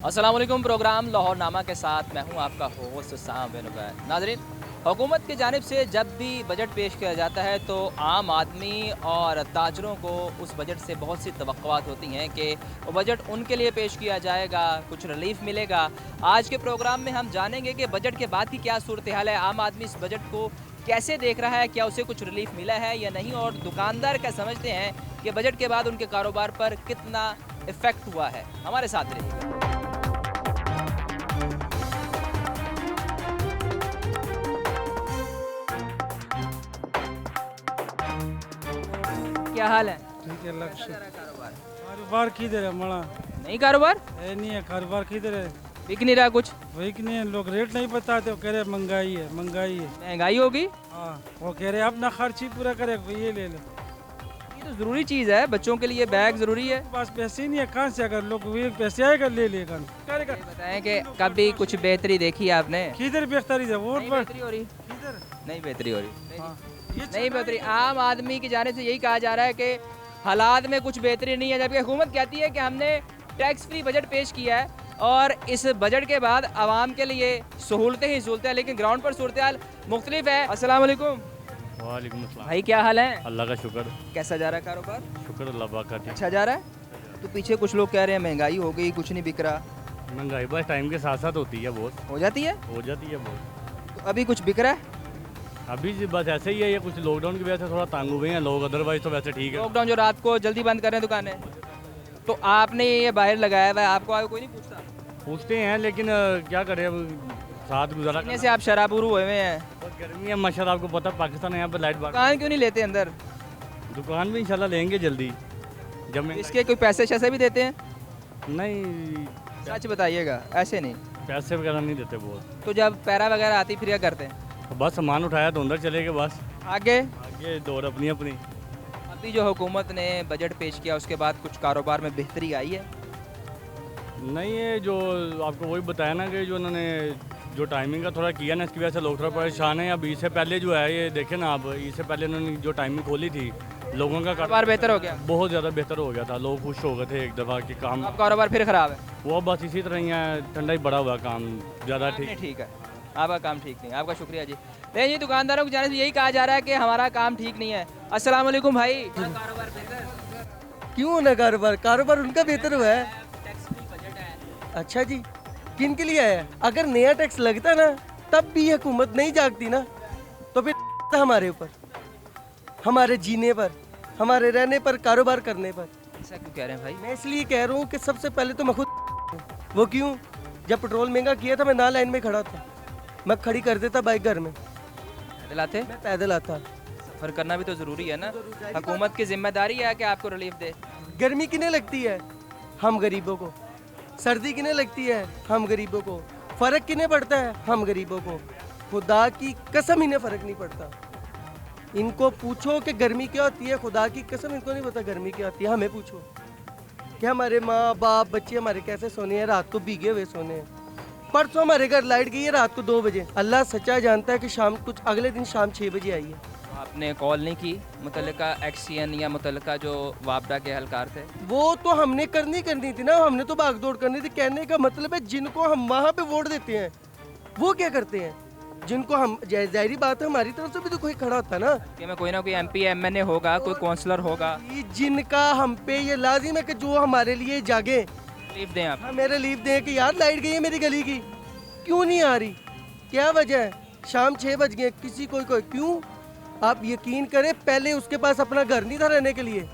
अस्सलाम वालेकुम। प्रोग्राम लाहौरनामा के साथ मैं हूं आपका होस्ट साम बेनुबैर। नाज़रीन, हुकूमत की जानिब से जब भी बजट पेश किया जाता है तो आम आदमी और ताजरों को उस बजट से बहुत सी तवक्कुआत होती हैं कि वो बजट उनके लिए पेश किया जाएगा, कुछ रिलीफ मिलेगा। आज के प्रोग्राम में हम जानेंगे कि बजट के बाद की क्या सूरत हाल है, आम आदमी इस बजट को कैसे देख रहा है, क्या उसे कुछ रिलीफ मिला है या नहीं, और दुकानदार क्या समझते हैं कि बजट के बाद उनके कारोबार पर कितना इफ़ेक्ट हुआ है। हमारे साथ रहिएगा। क्या हाल है? ठीक है कैसा लक्ष्य जा रहा है कारोबार? कारोबार किधर है मड़ा नहीं कारोबार है नहीं है कारोबार किधर है बिक नहीं रहा कुछ, वही कि नहीं है लोग रेट नहीं बताते वो कह रहे महंगाई है महंगाई है महंगाई होगी। हाँ वो कह रहे अपना खर्च ही पूरा करे ये ले लो ये तो ज़रूरी चीज़ है, बच्चों के लिए बैग ज़रूरी है। बस पैसे ही नहीं है कहाँ से अगर लोग ये पैसे आएगा ले लेगा करेगा ये बताएं कि कभी कुछ बेहतरी देखी है आपने? किधर बेहतरी है वोट नहीं पर बेहतरी हो रही, किधर नहीं बेहतरी हो रही, हाँ ये नहीं बेहतरी। आम आदमी की जाने से यही कहा जा रहा है कि हालात में कुछ बेहतरी नहीं है, जबकि हुकूमत कहती है कि हमने टैक्स फ्री बजट पेश किया है और इस बजट के बाद आवाम के लिए सहूलतें ही सहूलतें हैं, लेकिन ग्राउंड पर सूरत हाल मुख्तलिफ है। अस्सलाम वालेकुम वालेकुम अस्सलाम। भाई, क्या हाल है? अल्लाह का शुक्र, कैसा जा रहा है कारोबार? शुक्र अल्लाह पाक का। ठीक, अच्छा जा रहा है? तो पीछे कुछ लोग कह रहे हैं महंगाई हो गई, कुछ नहीं बिक रहा। महंगाई बस टाइम के साथ साथ होती है, बहुत हो जाती है हो जाती है बहुत। तो अभी कुछ बिक रहा है? अभी बस ऐसे ही है, ये कुछ लॉकडाउन की वजह से थोड़ा तंग हुए हैं लोग, अदरवाइज तो वैसे ठीक है। लॉकडाउन जो रात को जल्दी बंद कर रहे हैं दुकानें, तो आपने ये बाहर लगाया हुआ है, आपको आगे कोई नहीं पूछता? पूछते हैं लेकिन क्या करें, अब साथ गुजारा इतने करना। से आप शराबुरू हुए हुए हैं, बहुत गर्मी है माशाल्लाह, आपको पता है पाकिस्तान है, यहाँ पर लाइट बात। दुकान क्यों नहीं लेते अंदर? दुकान भी इंशाल्लाह लेंगे जल्दी जब मैं इसके कोई पैसे शैसे भी देते हैं? नहीं, सच बताइएगा, ऐसे नहीं। पैसे वगैरह नहीं देते बहुत। तो जब पैरा वगैरह आती फिर क्या करते हैं? तो बस सामान उठाया तो अंदर चले गए, बस आगे आगे दौड़ अपनी अपनी। अभी जो हुकूमत ने बजट पेश किया उसके बाद कुछ कारोबार में बेहतरी आई है? नहीं, ये जो आपको वही बताया ना कि जो उन्होंने जो टाइमिंग का थोड़ा किया ना, इसकी वजह से लोग थोड़ा परेशान हैं। अब इससे पहले जो है ये देखें ना, आप इससे पहले उन्होंने जो टाइमिंग खोली थी लोगों का कारोबार बेहतर हो गया? बहुत ज़्यादा बेहतर हो गया था, लोग खुश हो गए थे एक दफ़ा कि काम अब कारोबार फिर ख़राब है? वो बस इसी तरह ही है, ठंडा ही बड़ा हुआ काम ज़्यादा नहीं, ठीक। ठीक है, आपका काम ठीक नहीं। आपका शुक्रिया जी। नहीं जी, दुकानदारों की जाने से यही कहा जा रहा है कि हमारा काम ठीक नहीं है। अस्सलाम वालेकुम भाई। कारोबार बेहतर? क्यों ना कारोबार कारोबार उनका बेहतर हुआ है। टैक्स फ्री बजट है। अच्छा जी, किन के लिए आया? अगर नया टैक्स लगता ना तब भी हुकूमत नहीं जागती ना, तो फिर हमारे ऊपर, हमारे जीने पर, हमारे रहने पर, कारोबार करने पर। ऐसा क्यों कह रहे हैं भाई? मैं इसलिए कह रहा हूँ कि सबसे पहले तो मैं खुद, वो क्यों, जब पेट्रोल महंगा किया था मैं ना लाइन में खड़ा था, मैं खड़ी कर देता बाइक घर में, पैदल आते? मैं पैदल आता। सफ़र करना भी तो ज़रूरी है ना, हुकूमत की जिम्मेदारी है कि आपको रिलीफ दे। गर्मी किन्हें लगती है? हम गरीबों को। सर्दी किन्हें लगती है? हम गरीबों को। फ़र्क किन्हें पड़ता है? हम गरीबों को। खुदा की कसम इन्हें फ़र्क नहीं पड़ता। इनको पूछो कि गर्मी क्या होती है, खुदा की कसम इनको नहीं पता गर्मी क्या होती है। हमें पूछो कि हमारे माँ बाप बच्चे हमारे कैसे सोने हैं, रात को भीगे हुए सोने हैं। परसों हमारे घर लाइट गई है रात को 2 बजे, अल्लाह सच्चा जानता है कि शाम कुछ अगले दिन शाम 6 बजे आई है। आपने कॉल नहीं की मुतल्लिका एक्सीएन या मुतल्लिका जो वापडा के एहलकार थे? वो तो हमने करनी थी ना, हमने तो भागदौड़ करनी थी। कहने का मतलब है जिनको हम वहाँ पे वोट देते हैं वो क्या करते हैं, जिनको हम, जाहिर बात है हमारी तरफ से भी तो कोई खड़ा होता ना, कि में कोई ना कोई एमपी एमएनए होगा, कोई काउंसलर होगा, ये जिनका हम पे ये लाजिम है कि जो हमारे लिए जागे, रिलीफ दें आप। हमें रिलीफ दें कि यार लाइट गई है मेरी गली की, क्यों नहीं आ रही, क्या वजह है, शाम 6 बज गए, किसी कोई क्यों? आप यकीन करें पहले उसके पास अपना घर नहीं था रहने के लिए,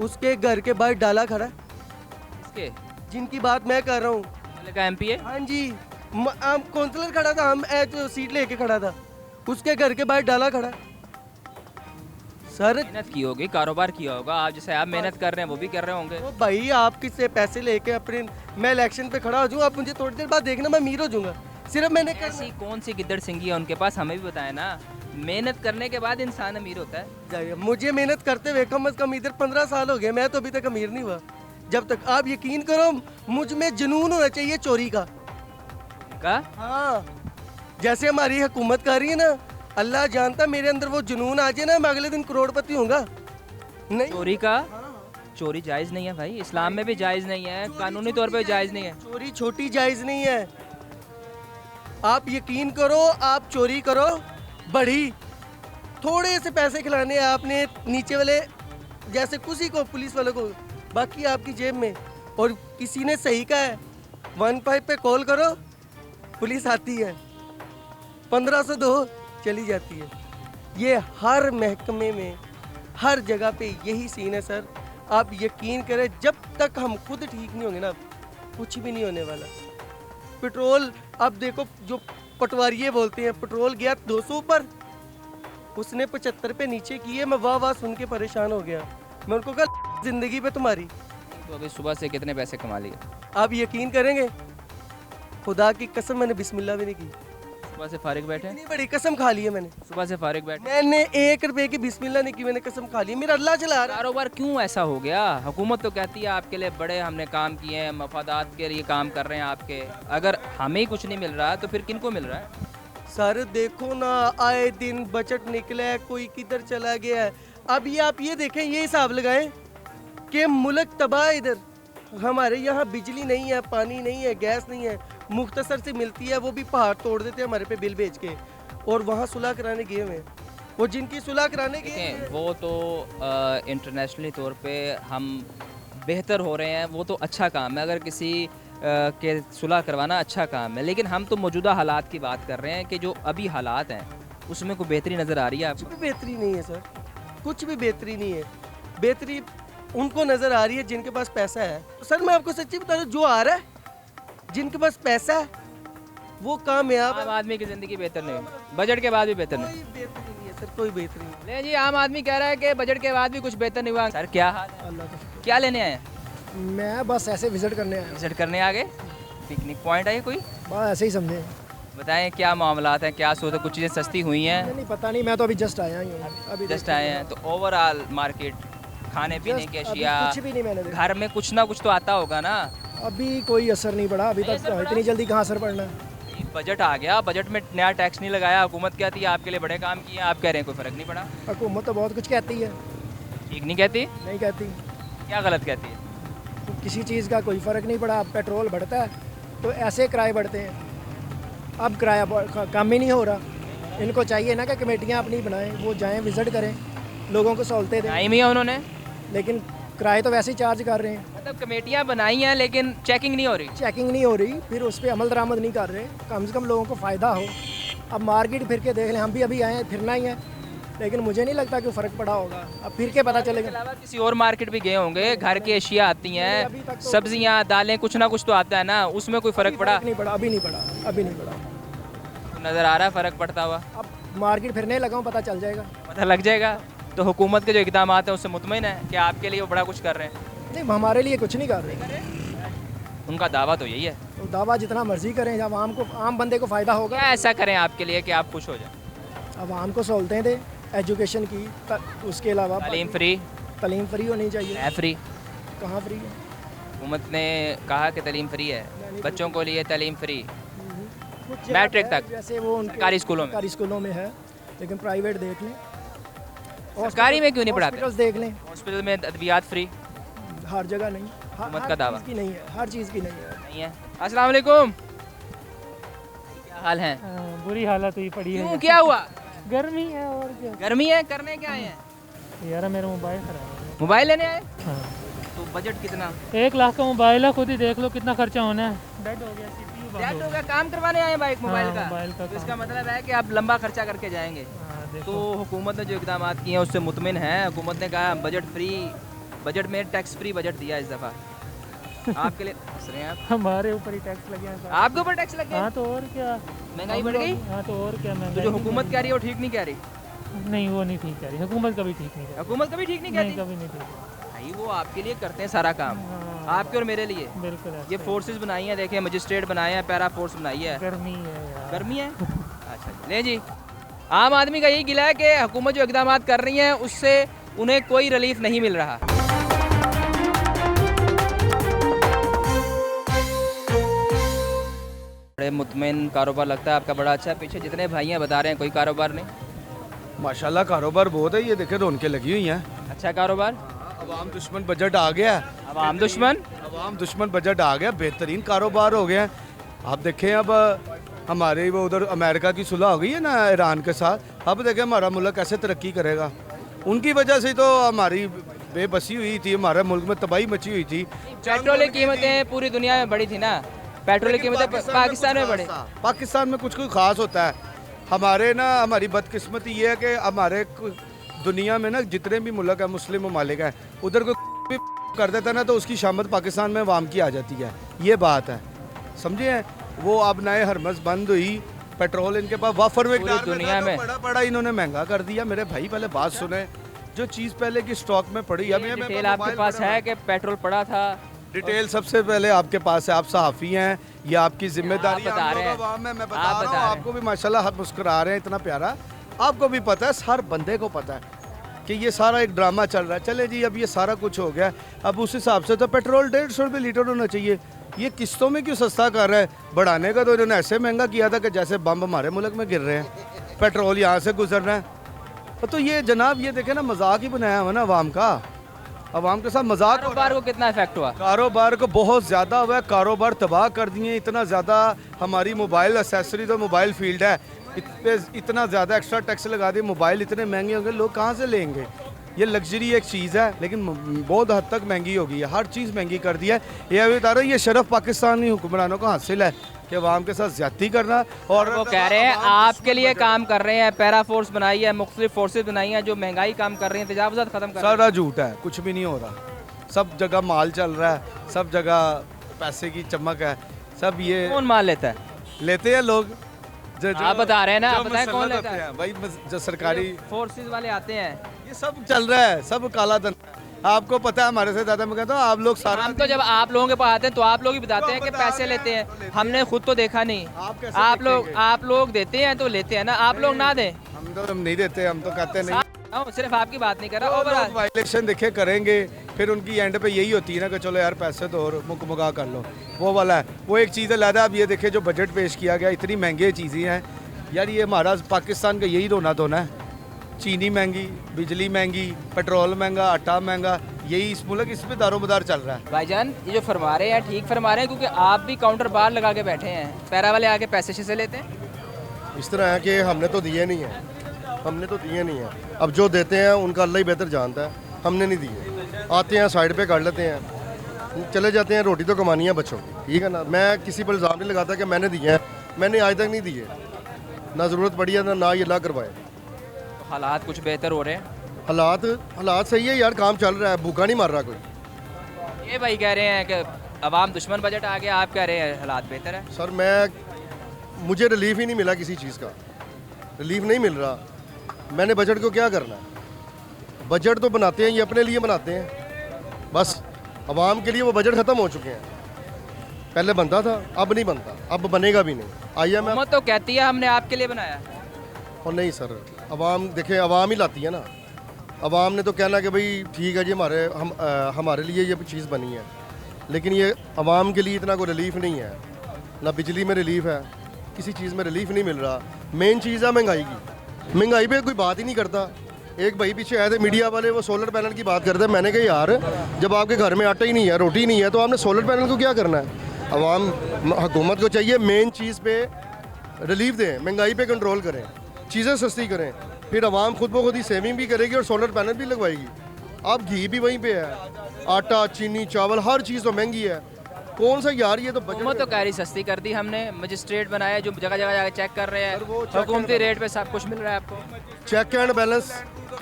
उसके घर के बाहर डाला खड़ा, इसके जिनकी बात मैं कर रहा हूँ। मुतल्लिका एमपी है? हाँ जी, हम काउंसलर खड़ा था, हम जो सीट लेके खड़ा था, उसके घर के बाहर डाला खड़ा। सर मेहनत की होगी, कारोबार किया होगा, आप जैसे आप मेहनत कर रहे हैं वो भी कर रहे होंगे। तो भाई आप किससे पैसे लेके अपने, मैं इलेक्शन पे खड़ा हो जाऊँ, आप मुझे थोड़ी देर बाद देखना मैं अमीर हो जाऊंगा, सिर्फ मैंने ऐसी कौन सी गिद्दड़ सिंगी है उनके पास, हमें भी बताया ना। मेहनत करने के बाद इंसान अमीर होता है। जाइए, मुझे मेहनत करते हुए कम से कम इधर 15 साल हो गए, मैं तो अभी तक अमीर नहीं हुआ। जब तक आप यकीन करो मुझ में जुनून होना चाहिए चोरी का। का हाँ, जैसे हमारी हुकूमत कर रही है ना, अल्लाह जानता मेरे अंदर वो जुनून आ जाए ना, मैं अगले दिन करोड़पति होऊंगा। नहीं चोरी का? चोरी जायज़ नहीं है भाई, इस्लाम में भी जायज़ नहीं है, कानूनी तौर पे जायज़ नहीं है। चोरी छोटी जायज़ नहीं है। आप यकीन करो, आप चोरी करो बड़ी, थोड़े से पैसे खिलाने हैं आपने नीचे वाले जैसे किसी को, पुलिस वालों को, बाकी आपकी जेब में। और किसी ने सही कहा है 15 पे कॉल करो, पुलिस आती है, 1500 दो, चली जाती है। ये हर महकमे में, हर जगह पे यही सीन है सर। आप यकीन करें, जब तक हम खुद ठीक नहीं होंगे ना, कुछ भी नहीं होने वाला। पेट्रोल, अब देखो जो पटवारिये बोलते हैं, पेट्रोल गया 200 ऊपर, उसने 75 पे नीचे किए। मैं वाह वाह सुन के परेशान हो गया। मैं उनको कहा जिंदगी पे तुम्हारी। तो अभी सुबह से कितने पैसे कमा लिए? आप यकीन करेंगे, खुदा की कसम मैंने बिस्मिल्लाह भी नहीं की। सुबह से फारिग बैठे हैं? इतनी बड़ी कसम खा ली है मैंने। सुबह से फारिग बैठे। मैंने 1 रुपए की बिस्मिल्लाह नहीं की, मैंने कसम खा ली है। मेरा अल्लाह चला रहा है। कारोबार क्यों ऐसा हो गया? हुकूमत तो कहती है आपके लिए बड़े हमने काम किए हैं, मफादात के लिए काम कर रहे हैं आपके। अगर हमें ही कुछ नहीं मिल रहा तो फिर किन को मिल रहा है? सर देखो ना, आए दिन बजट निकला है, कोई किधर चला गया है। अब ये आप ये देखें, ये हिसाब लगाएं कि मुल्क तबाह है। इधर हमारे यहाँ बिजली नहीं है, पानी नहीं है, गैस नहीं है, मुख्तसर से मिलती है, वो भी पहाड़ तोड़ देते हैं हमारे पे बिल भेज के। और वहाँ सुलह कराने गए हुए हैं, वो जिनकी सुलह कराने गए देखें, हैं, वो तो इंटरनेशनली तौर पे हम बेहतर हो रहे हैं, वो तो अच्छा काम है। अगर किसी के सुलह करवाना अच्छा काम है, लेकिन हम तो मौजूदा हालात की बात कर रहे हैं कि जो अभी हालात हैं उसमें कोई बेहतरी नज़र आ रही है कुछ आपको? भी बेहतरी नहीं है सर, कुछ भी बेहतरी नहीं है। बेहतरी उनको नज़र आ रही है जिनके पास पैसा है। सर मैं आपको सच्ची बता रहा हूँ, जो आ रहा है, जिनके पास पैसा है वो कामयाब आम है। आदमी की ज़िंदगी बेहतर नहीं हुई, बजट के बाद भी बेहतर नहीं। कोई बेहतरी नहीं है सर, कोई बेहतरी नहीं। ले जी, आम आदमी कह रहा है कि बजट के बाद भी कुछ बेहतर नहीं हुआ। सर क्या हाल है? अल्लाह का शुक्र। क्या लेने आए हैं? मैं बस ऐसे विजिट करने आया हूँ, विजिट करने आ गए? पिकनिक पॉइंट है कोई? बस ऐसे ही समझे। बताएं क्या मामलात हैं, क्या सोचा? कुछ चीज़ें सस्ती हुई हैं? नहीं पता नहीं, मैं तो अभी जस्ट आया ही हूँ, अभी जस्ट आए हैं तो ओवरऑल मार्केट, खाने पीने की अशिया, कुछ भी नहीं मैंने देखा। घर में कुछ ना कुछ तो आता होगा ना। अभी कोई असर नहीं पड़ा अभी नहीं तक, असर पड़ा? इतनी जल्दी कहाँ असर पड़ना है। बजट आ गया, बजट में नया टैक्स नहीं लगाया, हुकूमत कहती है आपके लिए बड़े काम किए, आप कह रहे हैं कोई फ़र्क नहीं पड़ा। हुकूमत तो बहुत कुछ कहती है, ठीक नहीं कहती? नहीं कहती। क्या गलत कहती है? तो किसी चीज़ का कोई फ़र्क नहीं पड़ा। अब पेट्रोल बढ़ता है तो ऐसे किराए बढ़ते हैं, अब किराया कम ही नहीं हो रहा। इनको चाहिए ना कि कमेटियाँ अपनी बनाएं, वो जाएं विज़िट करें, लोगों को सहूलतें दें, टाइम ही है उन्होंने, लेकिन किराए तो वैसे ही चार्ज कर रहे हैं। मतलब कमेटियाँ बनाई हैं लेकिन चेकिंग नहीं हो रही। चेकिंग नहीं हो रही, फिर उस पर अमल दरामद नहीं कर रहे, कम से कम लोगों को फ़ायदा हो। अब मार्केट फिर के देख लें, हम भी अभी आए हैं, फिरना ही है, लेकिन मुझे नहीं लगता कि फ़र्क पड़ा होगा। अब फिर के पता इसके चलेगा। अलावा किसी और मार्केट भी गए होंगे, घर की अशिया आती हैं, अभी तक तो- सब्जियाँ दालें, कुछ ना कुछ तो आता है ना, उसमें कोई फ़र्क पड़ा? नहीं पड़ा, अभी नहीं पड़ा, अभी नहीं पड़ा। तो नज़र आ रहा है फ़र्क पड़ता हुआ? अब मार्केट फिरने लगा हूँ, पता चल जाएगा। पता लग जाएगा। तो हुकूमत के जो इकदाम हैं उससे मुतमईन है कि आपके लिए वो बड़ा कुछ कर रहे हैं? नहीं, हमारे लिए कुछ नहीं कर रहे। उनका दावा तो यही है। तो दावा जितना मर्जी करें, जब आम बंदे को फ़ायदा होगा। क्या ऐसा करें आपके लिए कि आप खुश हो जाए? अब आम को सहूलतें दें, एजुकेशन की, उसके अलावा तालीम फ्री, तालीम फ्री होनी चाहिए। है फ्री? कहाँ फ्री है? हुकूमत ने कहा कि तालीम फ्री है, बच्चों को लिए तालीम फ्री, कुछ मैट्रिक जगह है, तक जैसे वो उनके सरकारी स्कूलों में। सरकारी स्कूलों में है, लेकिन प्राइवेट देख लें। सरकारी में क्यों नहीं पढ़ाते? हॉस्पिटल्स देख लें, हॉस्पिटल में अद्वियात फ्री हर जगह नहीं। हुकूमत हर का दावा। चीज़ की नहीं है, हर चीज़ की नहीं है। नहीं है। अस्सलाम वालेकुम, क्या हाल है? बुरी हालत हुई पड़ी क्यों, क्या हुआ? गर्मी है और क्या गर्मी है, करने क्या आए हैं? यार मेरा मोबाइल खराब है। मोबाइल लेने आए? हाँ। तो बजट कितना? 1 लाख का मोबाइल है, खुद ही देख लो कितना खर्चा होना है। डेड हो गया, CPU बंद डेट हो हो गया। गया, काम करवाने आए हैं बाइक मोबाइल हाँ, का? मोबाइल का तो इसका काम। मतलब है कि आप लंबा खर्चा करके जाएंगे। हाँ, देखो। तो हुकूमत ने जो इकदाम किए हैं उससे मुतमिन है? हुकूमत ने कहा बजट फ्री, बजट में टैक्स फ्री बजट दिया इस दफ़ा आपके लिए। हंस रहे हैं आप? हमारे ऊपर ही टैक्स लगे हैं सारे। आपके ऊपर टैक्स लग गया? हाँ तो और क्या, महंगाई बढ़ गई? हाँ तो और क्या, तो महंगाई जो भी हुकूमत बढ़ कह रही है वो ठीक नहीं कह रही? गई। नहीं वो नहीं ठीक कह रही, हुकूमत कभी ठीक नहीं कह हुकूमत कभी ठीक नहीं रही। नहीं कहती? कभी नहीं ठीक। भाई वो आपके लिए करते हैं सारा काम, हाँ, आपके और मेरे लिए। बिल्कुल ऐसा ये ही। फोर्सेस बनाई हैं, देखें मजिस्ट्रेट बनाए हैं, पैरा फोर्स बनाई है। गर्मी है यार। गर्मी है? अच्छा ले जी, आम आदमी का यही गिला है कि हुकूमत जो इकदाम कर रही है उससे उन्हें कोई रिलीफ नहीं मिल रहा। बड़े मुतमिन कारोबार लगता है आपका, बड़ा अच्छा है। पीछे जितने भाई हैं बता रहे हैं कोई कारोबार नहीं? माशाल्लाह कारोबार बहुत है, ये देखे रौनकें लगी हुई हैं। अच्छा कारोबार? अवाम दुश्मन बजट आ गया, अवाम दुश्मन अवाम दुश्मन बजट आ गया, बेहतरीन कारोबार हो गया। आप देखें अब हमारे वो उधर अमेरिका की सुलह हो गई है ना ईरान के साथ, अब देखें हमारा मुल्क कैसे तरक्की करेगा। उनकी वजह से तो हमारी बेबसी हुई थी, हमारे मुल्क में तबाही मची हुई थी। पेट्रोल की कीमतें पूरी दुनिया में बढ़ी थी ना, पेट्रोल की कीमतें पाकिस्तान में बढ़ी। पाकिस्तान में कुछ खास होता है। हमारे ना हमारी बदकिस्मती ये है कि हमारे दुनिया में ना जितने भी मुल्क है मुस्लिम ममालिक हैं, उधर कोई भी कर देता है ना तो उसकी शामत पाकिस्तान में वाम की आ जाती है। ये बात है, समझे हैं। वो अब नए हरमस बंद हुई, पेट्रोल इनके पास वाफर में पूरी दुनिया में बड़ा बड़ा इन्होंने महंगा कर दिया। मेरे भाई पहले बात सुने, जो चीज़ पहले की स्टॉक में पड़ी है, डिटेल आपके पास है कि पेट्रोल पड़ा था? डिटेल सबसे पहले आपके पास है, आप सहाफ़ी हैं, ये आपकी जिम्मेदारी बता रहे हैं। मैं बता रहा हूँ, आपको भी माशाल्लाह आप मुस्कुरा रहे हैं, इतना प्यारा। आपको भी पता है, हर बंदे को पता है कि ये सारा एक ड्रामा चल रहा है। चले जी, अब ये सारा कुछ हो गया, अब उस हिसाब से तो पेट्रोल 150 रुपये लीटर होना चाहिए। ये किस्तों में क्यों सस्ता कर रहा है? बढ़ाने का तो इन्होंने ऐसे महंगा किया था कि जैसे बम हमारे मुल्क में गिर रहे हैं, पेट्रोल यहाँ से गुजर रहा है। तो ये जनाब ये देखे ना, मजाक ही बनाया हुआ ना अवाम का, अवाम के साथ मजाक। कारोबार को कितना इफेक्ट हुआ? कारोबार को बहुत ज़्यादा हुआ है, कारोबार तबाह कर दिए। इतना ज़्यादा हमारी मोबाइल एसेसरी तो मोबाइल फील्ड है, इतना ज़्यादा एक्स्ट्रा टैक्स लगा दिए, मोबाइल इतने महंगे होंगे, लोग कहाँ से लेंगे? ये लग्जरी एक चीज़ है, लेकिन बहुत हद तक महंगी हो गई है, हर चीज़ महंगी कर दी है। ये अभी बता रहा हूँ, ये शरफ पाकिस्तानी हुक्मरानों को हासिल है कि अवाम के साथ ज्यादती करना। और वो कह रहे हैं आपके लिए काम कर रहे हैं, पैरा फोर्स बनाई है, मुख्तलिफ फोर्सेज बनाई हैं जो महंगाई काम कर रही हैं, तजावुज़ात खत्म कर रही हैं। सारा झूठ है, कुछ भी नहीं हो रहा। सब जगह माल चल रहा है, सब जगह पैसे की चमक है, सब ये कौन माल लेता है? लेते हैं लोग। आप बता रहे हैं ना, जो आप बताएं कौन मसल्लत लेता होते है? हैं, भाई जो सरकारी फोर्सेज वाले आते हैं। ये सब चल रहा है, सब काला धन। आपको पता है हमारे से ज़्यादा, मैं कहता हूँ आप लोग सारा हम तो जब आप लोगों के पास आते हैं तो आप लोग ही बताते हैं कि पैसे लेते हैं, हमने खुद तो देखा नहीं। आप लोग देते हैं तो लेते हैं ना, आप लोग ना दें। हम नहीं देते, हम तो कहते नहीं। सिर्फ आपकी बात नहीं कर रहा, ओवरऑल वायलेशन देखे करेंगे, फिर उनकी एंड पे यही होती है ना कि चलो यार पैसे तो और मुका कर लो, वो वाला है। वो एक चीज़ है लादा। अब ये देखे जो बजट पेश किया गया, इतनी महंगी चीज़ें हैं यार, ये हमारा पाकिस्तान का यही रोना धोना है। चीनी महंगी, बिजली महंगी, पेट्रोल महंगा, आटा महंगा, यही इस मुल्क इस पे दारोमदार चल रहा है। भाईजान ये जो फरमा रहे हैं ठीक फरमा रहे हैं, क्योंकि आप भी काउंटर बार लगा के बैठे हैं, पैरा वाले आके पैसे से लेते हैं। इस तरह है कि हमने तो दिए नहीं है, हमने तो दिए नहीं है। अब जो देते हैं उनका अल्लाह ही बेहतर जानता है, हमने नहीं दिए। आते हैं साइड पे कर लेते हैं, चले जाते हैं। रोटी तो कमानी है बच्चों की, ठीक है ना। मैं किसी पर इल्ज़ाम नहीं लगाता कि मैंने दिए हैं, मैंने आज तक नहीं दिए, ना ज़रूरत पड़ी है ना ये ला करवाए। तो हालात कुछ बेहतर हो रहे हैं? हालात सही है यार, काम चल रहा है, भूखा नहीं मर रहा कोई। ये भाई कह रहे हैं कि अवाम दुश्मन बजट आ गया, आप कह रहे हैं हालात बेहतर है। सर मुझे रिलीफ ही नहीं मिला किसी चीज़ का, रिलीफ नहीं मिल रहा। मैंने बजट को क्या करना है? बजट तो बनाते हैं ये अपने लिए बनाते हैं बस, अवाम के लिए वो बजट ख़त्म हो चुके हैं। पहले बनता था, अब नहीं बनता, अब बनेगा भी नहीं। हुकूमत तो कहती है हमने आपके लिए बनाया, और नहीं सर, अवाम देखें, अवाम ही लाती है ना। अवाम ने तो कहना कि भाई ठीक है जी, हमारे लिए ये चीज़ बनी है, लेकिन ये अवाम के लिए इतना कोई रिलीफ नहीं है। ना बिजली में रिलीफ है, किसी चीज़ में रिलीफ नहीं मिल रहा। मेन चीज़ है महंगाई की, महंगाई पे कोई बात ही नहीं करता। एक भाई पीछे आए थे मीडिया वाले, वो सोलर पैनल की बात करते हैं। मैंने कहा यार, जब आपके घर में आटा ही नहीं है, रोटी नहीं है, तो आपने सोलर पैनल को क्या करना है? अवाम हुकूमत को चाहिए मेन चीज़ पे रिलीफ दें, महंगाई पे कंट्रोल करें, चीज़ें सस्ती करें, फिर अवाम खुद ब खुद ही सेविंग भी करेगी और सोलर पैनल भी लगवाएगी। अब घी भी वहीं पे है, आटा, चीनी, चावल, हर चीज़ तो महंगी है। कौन सा यार, ये तो हुकूमत तो कह रही सस्ती कर दी हमने, मजिस्ट्रेट बनाया जो जगह जगह जाकर चेक कर रहे हैं, हुकूमती रेट पे सब कुछ मिल रहा है आपको। चेक एंड बैलेंस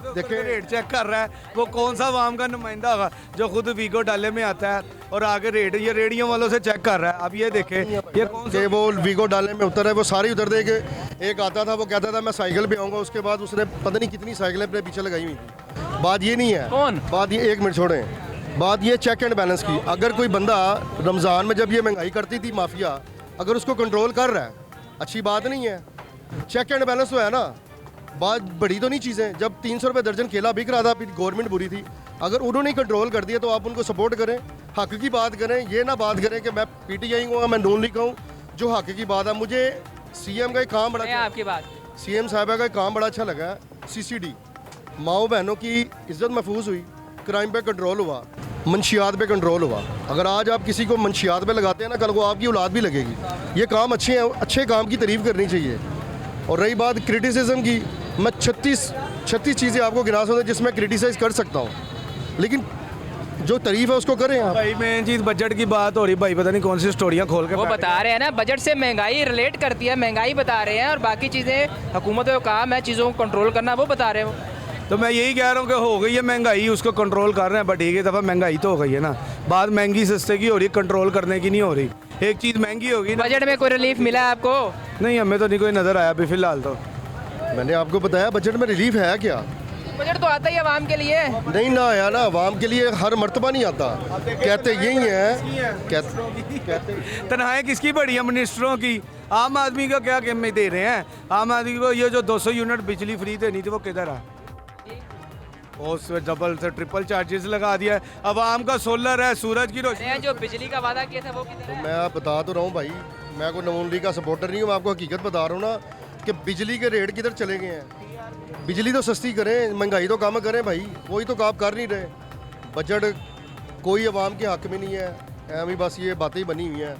देखे, रेट चेक कर रहा है, वो कौन सा अवाम का नुमाइंदा होगा जो खुद वीगो डाले में आता है और आगे रेट ये रेडियो वालों से चेक कर रहा है। अब ये देखे, ये कौन सा वो वीगो डालने में उतर है, वो सारी उतर दे के एक आता था, वो कहता था मैं साइकिल पे आऊँगा, उसके बाद उसने पता नहीं कितनी साइकिलें अपने पीछे लगाई हुई थी। बात ये नहीं है, कौन बात ये, एक मिनट छोड़ें, बात ये चेक एंड बैलेंस की। अगर कोई बंदा रमज़ान में जब ये महंगाई करती थी माफिया, अगर उसको कंट्रोल कर रहा है, अच्छी बात नहीं है। चेक एंड बैलेंस तो है ना, बात बड़ी तो नहीं चीज़ें। जब 300 रुपये दर्जन केला बिक रहा था, फिर गवर्नमेंट बुरी थी, अगर उन्होंने कंट्रोल कर दिया तो आप उनको सपोर्ट करें, हक की बात करें। ये ना बात करें कि मैं PTI हूँ, मैं नून लीग हूँ, जो हक की बात है। मुझे CM का एक काम बड़ा, आपकी बात, CM साहबा का एक काम बड़ा अच्छा लगा, CCD, माओ बहनों की इज्जत महफूज हुई, क्राइम पे कंट्रोल हुआ, मंशियात पे कंट्रोल हुआ। अगर आज आप किसी को मंशियात पे लगाते हैं ना, कल को आपकी औलाद भी लगेगी। ये काम अच्छे हैं, अच्छे काम की तारीफ़ करनी चाहिए। और रही बात क्रिटिसिज्म की, मैं 36 चीज़ें आपको गिना सकता हूँ जिसमें क्रिटिसाइज़ कर सकता हूँ, लेकिन जो तारीफ है उसको करें आप। भाई मेन चीज़ बजट की बात हो रही, भाई पता नहीं कौन सी स्टोरियाँ खोल के वो बैठ बता रहे हैं ना, बजट से महंगाई रिलेट करती है, महंगाई बता रहे हैं, और बाकी चीज़ें हुकूमत का काम है चीज़ों को कंट्रोल करना, वो बता रहे हो। तो मैं यही कह रहा हूँ कि हो गई है महंगाई, उसको कंट्रोल कर रहे हैं, बट एक ही दफ़ा महंगाई तो हो गई है ना। बात महंगी सस्ते की हो रही, कंट्रोल करने की नहीं हो रही। एक चीज़ महंगी होगी ना। बजट में कोई रिलीफ मिला है आपको? नहीं, हमें तो नहीं कोई नज़र आया अभी फ़िलहाल तो। मैंने आपको बताया बजट में रिलीफ है क्या? बजट तो आता ही आवाम के लिए। नहीं ना आया ना, आवाम के लिए हर मर्तबा नहीं आता। कहते यही है, कहते तनख्वाहें किसकी बढ़ी है? मिनिस्टरों की। आम आदमी का क्या कीमत दे रहे हैं? आम आदमी को ये जो 200 यूनिट बिजली फ्री देनी थी वो किधर है? उस डबल से ट्रिपल चार्जेस लगा दिया है। अब आम का सोलर है, सूरज की रोशनी। जो बिजली का वादा किया था वो किधर तो है? मैं आप बता तो रहा हूँ भाई, मैं कोई नमून लीग का सपोर्टर नहीं हूँ, मैं आपको हकीकत बता रहा हूँ ना कि बिजली के रेट किधर चले गए हैं। बिजली तो सस्ती करें, महंगाई तो कम करें भाई, वही तो काम कर नहीं रहे। बजट कोई आवाम के हक में नहीं है, एम बस ये बातें ही बनी हुई हैं।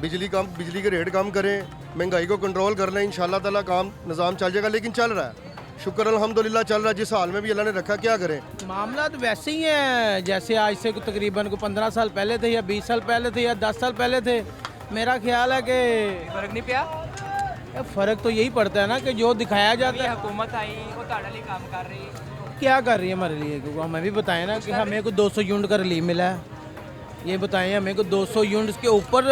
बिजली के रेट कम करें, महंगाई को कंट्रोल कर लें, इंशाल्लाह ताला काम निज़ाम चल जाएगा। लेकिन चल रहा है, शुक्र अल्हम्दुलिल्लाह चल रहा है। जिस हाल में भी अल्लाह ने रखा, क्या करें। मामला तो वैसे ही है जैसे आज से तकरीबन 15 साल पहले थे, या 20 साल पहले थे, या 10 साल पहले थे। मेरा ख्याल है कि फर्क नहीं पिया। फ़र्क तो यही पड़ता है ना कि जो दिखाया जाता है। हुकूमत आई वो ताड़ा लिए काम कर रही है, क्या कर रही है हमारे लिए, क्योंकि हमें भी बताएं ना कि हमें को 200 यूनिट का रिलीफ मिला है। ये बताएं हमें को 200 यूनिट्स के ऊपर,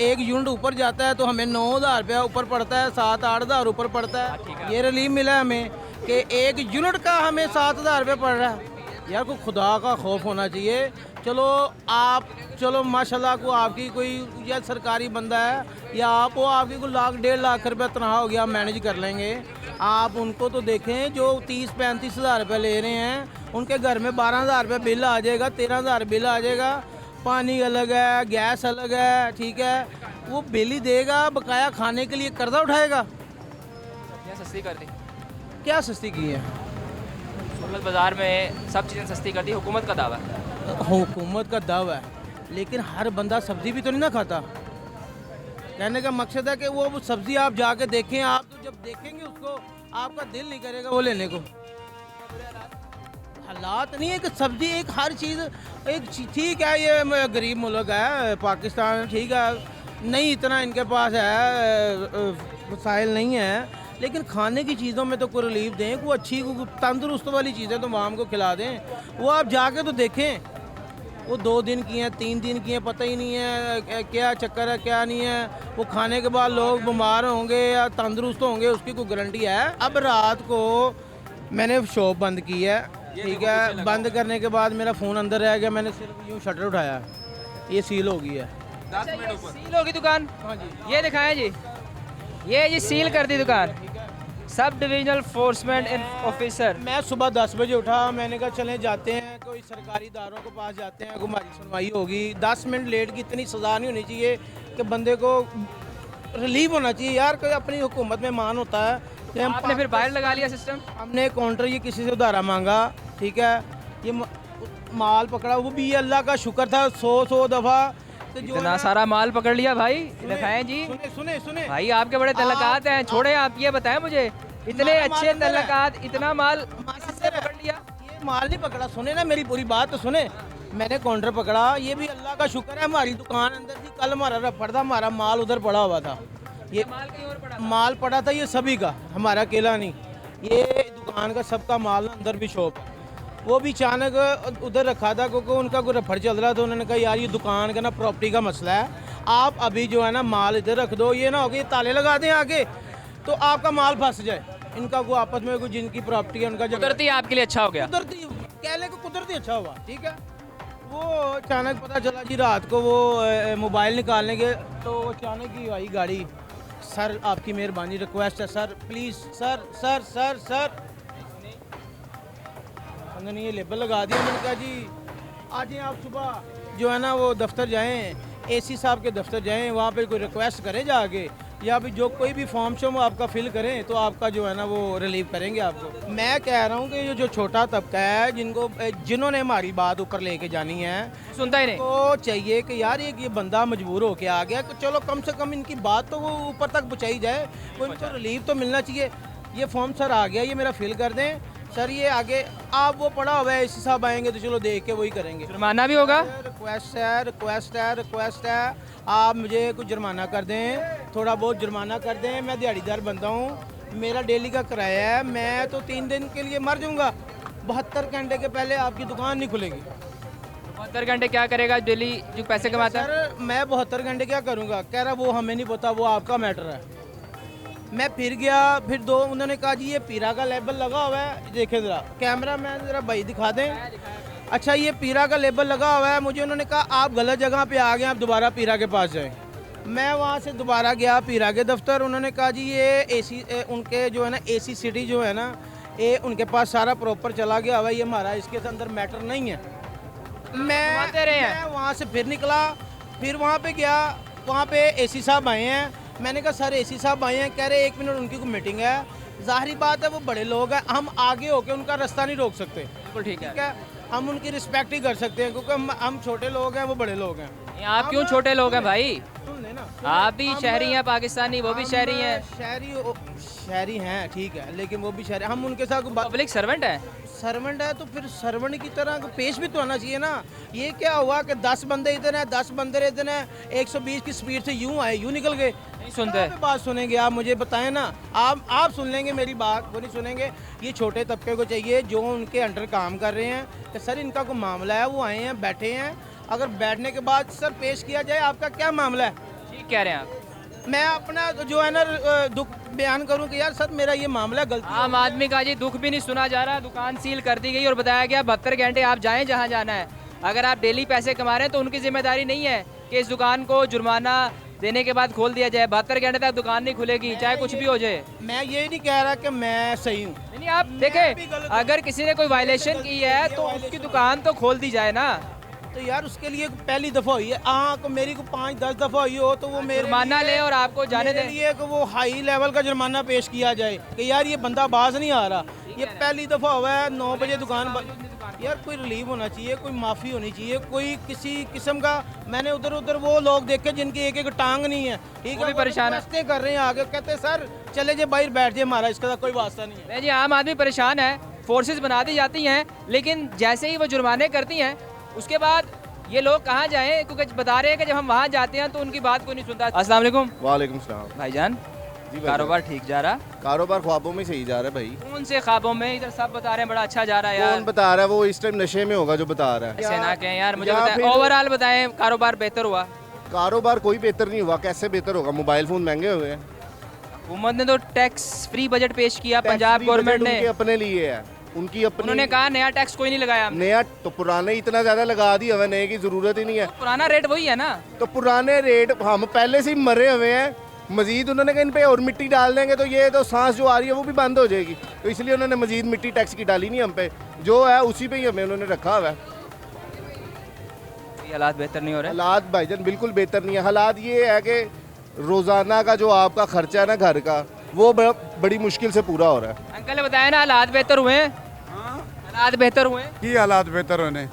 एक यूनिट ऊपर जाता है तो हमें 9,000 रुपया ऊपर पड़ता है, 7-8 हज़ार ऊपर पड़ता है। ये रिलीफ मिला है हमें कि एक यूनिट का हमें 7,000 रुपये पड़ रहा है। यार को खुदा का खौफ होना चाहिए। चलो माशाल्लाह को आपकी कोई या सरकारी बंदा है या आप वो आपकी कोई 1,00,000-1.5 लाख रुपये तनख्वाह हो गया, आप मैनेज कर लेंगे। आप उनको तो देखें जो 30-35 हज़ार रुपये ले रहे हैं, उनके घर में 12,000 रुपये बिल आ जाएगा, 13,000 बिल आ जाएगा। पानी अलग है, गैस अलग है, ठीक है। वो बिल ही देगा, बकाया खाने के लिए कर्जा उठाएगा। क्या सस्ती कर दी? क्या सस्ती की है? सूरत बाज़ार में सब चीज़ें सस्ती कर दी, हुकूमत का दावा है। हुकूमत का दावा है, लेकिन हर बंदा सब्ज़ी भी तो नहीं ना खाता। कहने का मकसद है कि वो सब्ज़ी आप जाके देखें, आप तो जब देखेंगे उसको आपका दिल नहीं करेगा वो लेने को। हालात नहीं है कि सब्ज़ी एक हर चीज़ एक ठीक है, ये गरीब मुल्क है पाकिस्तान, ठीक है, नहीं इतना इनके पास है वसाइल नहीं है, लेकिन खाने की चीज़ों में तो कोई रिलीफ दें, कोई अच्छी कोई तंदुरुस्त वाली चीज़ें तो आवाम को खिला दें। वो आप जाके तो देखें, वो 2 दिन की हैं, 3 दिन की हैं, पता ही नहीं है क्या चक्कर है क्या नहीं है। वो खाने के बाद लोग बीमार होंगे या तंदुरुस्त होंगे, उसकी कोई गारंटी है? अब रात को मैंने शॉप बंद की है, ठीक है, बंद करने के बाद मेरा फ़ोन अंदर रह गया, मैंने सिर्फ यूँ शटर उठाया, ये सील हो गई है। सील होगी दुकान? हाँ जी, ये दिखाएं जी, ये जी सील कर दी दुकान। Sub divisional फोर्समेंट officer. मैं सुबह 10 बजे उठा, मैंने कहा चलें जाते हैं कोई सरकारी इदारों के पास जाते हैं, हमारी सुनवाई होगी। 10 मिनट लेट की इतनी सज़ा नहीं होनी चाहिए कि बंदे को रिलीफ होना चाहिए। यार कोई अपनी हुकूमत में मान होता है कि हम आपने फिर बाहर लगा लिया सिस्टम? हमने काउंटर ये किसी से उधारा मांगा, ठीक है, ये माल पकड़ा, वो भी अल्लाह का शुक्र था 100 दफ़ा। तो जो इतना सारा माल पकड़ लिया भाई, दिखाएं जी। सुने भाई आपके बड़े तल्लकात हैं, छोड़े आप ये बताएं मुझे, इतने अच्छे तल्लकात, इतना माल किससे पकड़ लिया? ये माल नहीं पकड़ा, सुने ना मेरी पूरी बात तो सुने। मैंने काउंटर पकड़ा, ये भी अल्लाह का शुक्र है हमारी दुकान अंदर थी, कल हमारा रफड़ था, हमारा माल उधर पड़ा हुआ था। ये माल कहीं और पड़ा? माल पड़ा था ये सभी का, हमारा अकेला नहीं, ये दुकान का सबका माल अंदर भी शॉप है। वो भी अचानक उधर रखा था क्योंकि उनका कोई रफड़ चल रहा था। उन्होंने कहा यार ये दुकान का ना प्रॉपर्टी का मसला है, आप अभी जो है ना माल इधर रख दो, ये ना हो कि ताले लगा दें आगे तो आपका माल फंस जाए। इनका कोई आपस में कोई जिनकी प्रॉपर्टी है उनका कुदरती आपके लिए अच्छा हो गया। कुदरती कहने को कुदरती अच्छा हुआ, ठीक है। वो अचानक पता चला जी रात को वो मोबाइल निकालने के, तो अचानक ही आई गाड़ी। सर आपकी मेहरबानी, रिक्वेस्ट है sir, please sir sir sir sir. उन्होंने ये लेबल लगा दिया। मैंने कहा जी आज आप सुबह जो है ना वो दफ्तर जाएं, एसी साहब के दफ्तर जाएं, वहाँ पे कोई रिक्वेस्ट करें जाके या अभी जो कोई भी फॉर्म शॉर्म आपका फिल करें तो आपका जो है ना वो रिलीव करेंगे आपको। मैं कह रहा हूँ कि ये जो छोटा तबका है जिन्होंने हमारी बात ऊपर लेके जानी है सुनता ही नहीं। तो चाहिए कि यार ये बंदा मजबूर होके आ गया तो चलो कम से कम इनकी बात तो वो ऊपर तक पहुँचाई जाए, वो इनको रिलीव तो मिलना चाहिए। ये फॉर्म सर आ गया, ये मेरा फिल कर दें सर, ये आगे आप वो पड़ा हुआ है, इसी साहब आएंगे तो चलो देख के वही करेंगे। जुर्माना भी होगा? रिक्वेस्ट है आप मुझे कुछ जुर्माना कर दें, थोड़ा बहुत जुर्माना कर दें। मैं दिहाड़ीदार बंदा हूँ, मेरा डेली का किराया है, मैं तो 3 दिन के लिए मर जाऊँगा। 72 घंटे के पहले आपकी दुकान नहीं खुलेगी। 72 घंटे क्या करेगा डेली जो पैसे कमाता है? सर मैं 72 घंटे क्या करूँगा? कह रहा वो हमें नहीं पता, वो आपका मैटर है। मैं फिर गया, फिर उन्होंने कहा जी ये पीरा का लेबल लगा हुआ है, देखें ज़रा कैमरा मैन ज़रा भाई दिखा दें। अच्छा ये पीरा का लेबल लगा हुआ है, मुझे उन्होंने कहा आप गलत जगह पे आ गए, आप दोबारा पीरा के पास जाएं। मैं वहाँ से दोबारा गया पीरा के दफ्तर, उन्होंने कहा जी ये एसी उनके जो है ना एसी सिटी जो है ना ये उनके पास सारा प्रॉपर चला गया हुआ, ये हमारा इसके अंदर मैटर नहीं है। मैं वहाँ से फिर निकला, फिर वहाँ पे गया, वहाँ पे एसी साहब आए हैं। मैंने कहा सर एसी साहब आए हैं, कह रहे 1 मिनट उनकी कोई मीटिंग है। जाहिर बात है वो बड़े लोग हैं, हम आगे होके उनका रास्ता नहीं रोक सकते। बिल्कुल ठीक है। हम उनकी रिस्पेक्ट ही कर सकते हैं क्योंकि हम छोटे लोग हैं, वो बड़े लोग हैं। आप क्यों छोटे लोग हैं भाई? सुन लेना, आप भी शहरी हैं पाकिस्तानी, वो भी शहरी हैं। शहरी हैं ठीक है, लेकिन वो भी शहरी, हम उनके साथ पब्लिक सर्वेंट है। सर्वेंट है तो फिर सर्वेंट की तरह पेश भी तो आना चाहिए ना। ये क्या हुआ कि 10 बंदे इधर हैं, 10 बंदे इधर हैं, 120 की स्पीड से यूं आए यूं निकल गए। नहीं सुनते बात सुनेंगे आप, मुझे बताएं ना। आप सुन लेंगे मेरी बात, वो नहीं सुनेंगे। ये छोटे तबके को चाहिए जो उनके अंडर काम कर रहे हैं कि सर इनका कोई मामला है, वो आए हैं बैठे हैं, अगर बैठने के बाद सर पेश किया जाए आपका क्या मामला है। ठीक कह रहे हैं आप। मैं अपना जो है ना दुख बयान करूं कि यार सर मेरा ये मामला गलती। आम आदमी का जी दुख भी नहीं सुना जा रहा, दुकान सील कर दी गई और बताया गया 72 घंटे आप जाएं जहां जाना है। अगर आप डेली पैसे कमा रहे हैं तो उनकी जिम्मेदारी नहीं है कि इस दुकान को जुर्माना देने के बाद खोल दिया जाए। 72 घंटे तक दुकान नहीं खुलेगी चाहे कुछ भी हो जाए। मैं ये नहीं कह रहा कि मैं सही हूँ, नहीं आप देखें, अगर किसी ने कोई वायलेशन की है तो उसकी दुकान तो खोल दी जाए ना। तो यार उसके लिए पहली दफ़ा हुई है, को मेरी को 5-10 दफ़ा हुई हो तो वो मेरे जुर्माना ले और आपको जाने दे लिए कि वो हाई लेवल का जुर्माना पेश किया जाए कि यार ये बंदा बाज नहीं आ रहा। ये पहली दफ़ा हुआ है, 9 बजे दुकान यार कोई रिलीव होना चाहिए, कोई माफ़ी होनी चाहिए, कोई किसी किस्म का। मैंने उधर वो लोग देखे जिनकी एक टांग नहीं है, ठीक है, परेशान है कर रहे हैं आगे, कहते सर चले जाए बाहर बैठ जाए, हमारा इसका कोई वास्ता नहीं है। जी आम आदमी परेशान है, फोर्सेस बना दी जाती हैं, लेकिन जैसे ही वो जुर्माने करती हैं उसके बाद ये लोग कहाँ जाएं, क्योंकि बता रहे हैं कि जब हम वहाँ जाते हैं तो उनकी बात कोई नहीं सुनता। अस्सलाम वालेकुम। वालेकुम सलाम। भाईजान जी कारोबार ठीक जा रहा? कारोबार ख्वाबों में सही जा रहा है भाई। कौन से ख्वाबों में? इधर सब बता रहे हैं बड़ा अच्छा जा रहा है यार। कौन बता रहा है? वो इस टाइम नशे में होगा जो बता रहा है। ऐसे ना कहें यार, मुझे बताएं ओवरऑल बताएं कारोबार बेहतर हुआ? कारोबार कोई बेहतर नहीं हुआ। कैसे बेहतर होगा? मोबाइल फोन महंगे हुए हैं। हुकूमत ने तो टैक्स फ्री बजट पेश किया, पंजाब गवर्नमेंट ने अपने लिए है, उनकी अपनी। उन्होंने कहा नया टैक्स कोई नहीं लगाया। नया तो पुराने इतना ज्यादा लगा दिया हमें, नए की जरूरत ही नहीं है। तो पुराना रेट वही है ना। तो पुराने रेट हम पहले से ही मरे हुए हैं, मजीद उन्होंने कहा इन पे और मिट्टी डाल देंगे तो ये तो सांस जो आ रही है वो भी बंद हो जाएगी, तो इसलिए उन्होंने मजीद मिट्टी टैक्स की डाली नहीं हम पे, जो है उसी पे ही हमें उन्होंने रखा हुआ है। हालात बेहतर नहीं हो रहे? हालात भाईजान बिल्कुल बेहतर नहीं है। हालात ये है कि रोज़ाना का जो आपका खर्चा है ना घर का, वो बड़ी मुश्किल से पूरा हो रहा है। अंकल ने बताया ना हालात बेहतर हुए हैं। हालात बेहतर हुए हैं की हालात बेहतर होने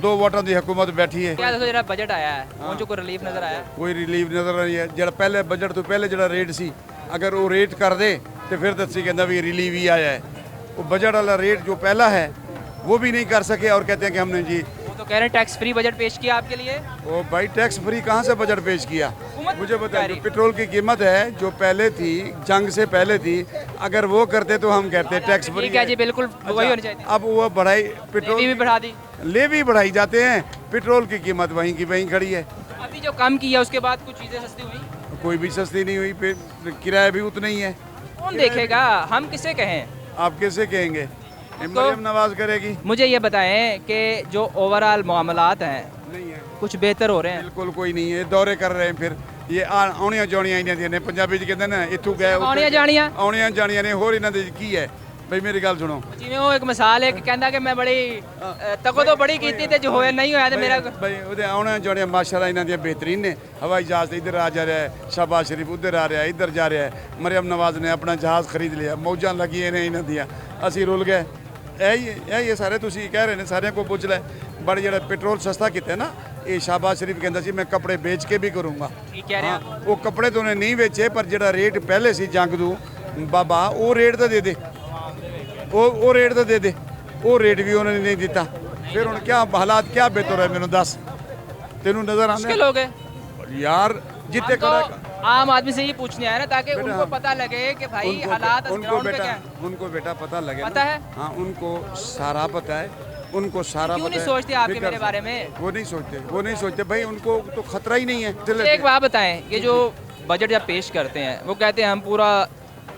दो वोटां दी हुकूमत बैठी है। क्या देखो जरा बजट आया है, पहुंचो कोई रिलीफ नजर आया? कोई रिलीफ नजर नहीं है। जरा पहले बजट तो पहले जरा रेट सी, अगर वो रेट कर दे तो फिर दसी कहना भी रिलीफ ही आया है। वो बजट वाला रेट जो पहला है वो भी नहीं कर सके और कहते हैं कि हमने जी वो तो कह रहे हैं टैक्स फ्री बजट पेश किया आपके लिए। वो भाई टैक्स फ्री कहाँ से बजट पेश किया? मुझे बताइए, पेट्रोल की कीमत है जो पहले थी, जंग से पहले थी, अगर वो करते तो हम कहते टैक्स फ्री है जी, बिल्कुल वही होनी चाहिए। अब वो बढ़ाई, पेट्रोल भी बढ़ा दी, ले भी बढ़ाई जाते हैं, पेट्रोल की कीमत वहीं की वहीं खड़ी है। अभी जो कम किया उसके बाद कुछ चीजें सस्ती हुई? कोई भी सस्ती नहीं हुई, किराया भी उतना ही है। कौन देखेगा? हम किसे कहें? आप कैसे कहेंगे? मरियम नवाज करेगी। मुझे ये बताएं कि जो ओवरऑल मामलात हैं नहीं है, कुछ बेहतर हो रहे हैं? बिल्कुल कोई नहीं है। दौरे कर रहे हैं, फिर ये आउणियां जाणियां इन्हां ਦੀਆਂ ਨੇ, ਪੰਜਾਬੀ ਚ ਕਹਿੰਦੇ ਨੇ ਇੱਥੋਂ ਗਏ ਆਉਣੀਆਂ ਜਾਣੀਆਂ ਆਉਣੀਆਂ ਜਾਣੀਆਂ ਨੇ, ਹੋਰ ਇਹਨਾਂ ਦੇ ਕੀ ਹੈ? ਬਈ ਮੇਰੀ ਗੱਲ ਸੁਣੋ ਜਿਵੇਂ ਉਹ ਇੱਕ ਮਿਸਾਲ ਹੈ ਕਿ ਕਹਿੰਦਾ ਕਿ ਮੈਂ ਬੜੀ ਤਕੋ ਤੋਂ ਬੜੀ ਕੀਤੀ ਤੇ ਜੋ ਹੋਇਆ ਨਹੀਂ ਹੋਇਆ ਤੇ ਮੇਰਾ ਬਈ ਉਹਦੇ ਆਉਣੇ ਜਿਹੜੇ ਮਾਸ਼ਾਅੱਲਾ ਇਹਨਾਂ ਦੀਆਂ ਬਿਹਤਰੀਨ ਨੇ ਹਵਾਈ ਜਹਾਜ਼ ਇੱਧਰ ਆ ਜਾ ਰਿਹਾ ਹੈ ਸ਼ਾਬਾਜ਼ ਸ਼ਰੀਫ ਉੱਧਰ ਆ ਰਿਹਾ ਇੱਧਰ ਜਾ ਰਿਹਾ ਹੈ ਮਰੀਮ ਨਵਾਜ਼ ਨੇ ਆਪਣਾ ਜਹਾਜ਼ ਖਰੀਦ ਲਿਆ ਮੌਜਾਂ ਲੱਗੀਆਂ ਨੇ ਇਹਨਾਂ ਦੀਆਂ ਅਸੀਂ ਰੁੱਲ ਗਏ ਇਹ ਸਾਰੇ ਤੁਸੀਂ ਕਹਿ ਰਹੇ ਨੇ ਸਾਰਿਆਂ ਕੋਲ ਪੁੱਛ ਲੈ ਬੜੇ ਜਿਹੜਾ ਪੈਟਰੋਲ ਸਸਤਾ ਕੀਤਾ ਨਾ ਇਹ ਸ਼ਾਬਾਜ਼ ਸ਼ਰੀਫ ਕਹਿੰਦਾ ਸੀ ਮੈਂ ਕੱਪੜੇ ਵੇਚ ਕੇ ਵੀ ਕਰੂੰਗਾ ਕੀ ਕਹਿ ਰਿਹਾ ਉਹ ਕੱਪੜੇ ਤਾਂ ਉਹਨੇ ਨਹੀਂ ਵੇਚੇ ਪਰ ਜਿਹੜਾ ਰੇਟ ਪਹਿਲੇ ਸੀ ਜੰਗ ਨੂੰ ਬਾਬਾ ਉਹ ਰੇਟ ਤਾਂ ਦੇ ਦੇ ਉਹ ਰੇਟ ਤਾਂ ਦੇ ਦੇ ਉਹ ਰੇਟ ਵੀ ਉਹਨਾਂ ਨੇ ਨਹੀਂ ਦਿੱਤਾ ਫਿਰ ਹੁਣ ਕੀ ਹਾਲਾਤ ਕੀ ਬਿਹਤਰ ਹੈ ਮੈਨੂੰ ਦੱਸ ਤੈਨੂੰ ਨਜ਼ਰ ਆਉਂਦਾ मुश्किल हो गए यार जितने तो कड़ा आम आदमी से ये पूछने आया ना ताकि उनको पता लगे कि भाई हालात ग्राउंड पे क्या है। उनको बेटा पता लगे पता है हाँ उनको सारा पता है उनको सारा क्यों पता नहीं है। सोचते आपके फिक्र मेरे से। बारे में वो नहीं सोचते भाई उनको तो खतरा ही नहीं है चले एक बात बताएं ये जो बजट जब पेश करते हैं वो कहते हैं हम पूरा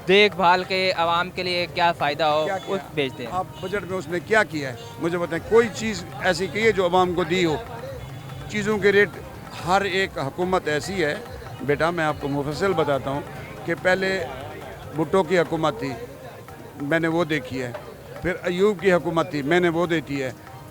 देखभाल के आवाम के लिए क्या फ़ायदा हो क्या वो किया? भेजते हैं। आप बजट में उसने क्या किया है मुझे बताएं कोई चीज़ ऐसी की है जो आवाम को दी हो चीज़ों के रेट हर एक हुकूमत ऐसी है बेटा मैं आपको मुफस्सल बताता हूँ कि पहले भुट्टो की हुकूमत थी मैंने वो देखी है फिर अयूब की हुकूमत थी मैंने वो देखी है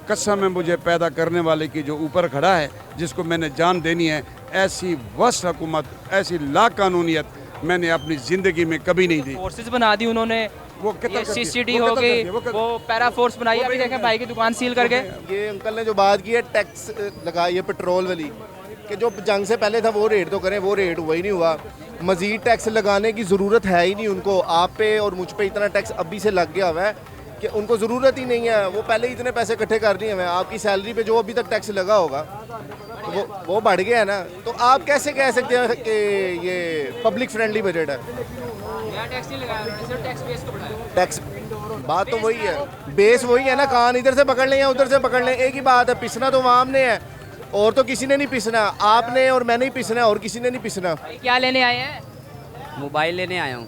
कसम है मुझे पैदा करने वाले की जो ऊपर खड़ा है जिसको मैंने जान देनी है ऐसी वस्त हुकूमत ऐसी लाकानूनियत मैंने अपनी ज़िंदगी में कभी नहीं दी फोर्सेस बना दी उन्होंने वो कितना करती है? सीसीडी वो हो कितना गई करती है? वो कितना- वो पैरा फोर्स बनाई अभी देखें भाई की दुकान सील करके ये अंकल ने जो बात की है टैक्स लगाई है पेट्रोल वाली कि जो जंग से पहले था वो रेट तो करें वो रेट वही नहीं हुआ मज़ीद टैक्स लगाने की ज़रूरत है ही नहीं उनको आप पे और मुझ पे इतना टैक्स अभी से लग गया हुआ है कि उनको ज़रूरत ही नहीं है वो पहले ही इतने पैसे इकट्ठे कर दिए हुए हैं आपकी सैलरी पे जो अभी तक टैक्स लगा होगा तो वो बढ़ गया है ना तो आप कैसे कह सकते हैं कि ये पब्लिक फ्रेंडली बजट है टैक्स नहीं लगाया सिर्फ टैक्स बेस को बढ़ाया टैक्स बात तो वही है बेस वही है ना कान इधर से पकड़ लें या उधर से पकड़ लें एक ही बात है पिसना तो आवाम ने है और तो किसी ने नहीं पिसना आपने और मैंने ही पिसना और किसी ने नहीं पिसना क्या लेने आए हैं मोबाइल लेने आया हूँ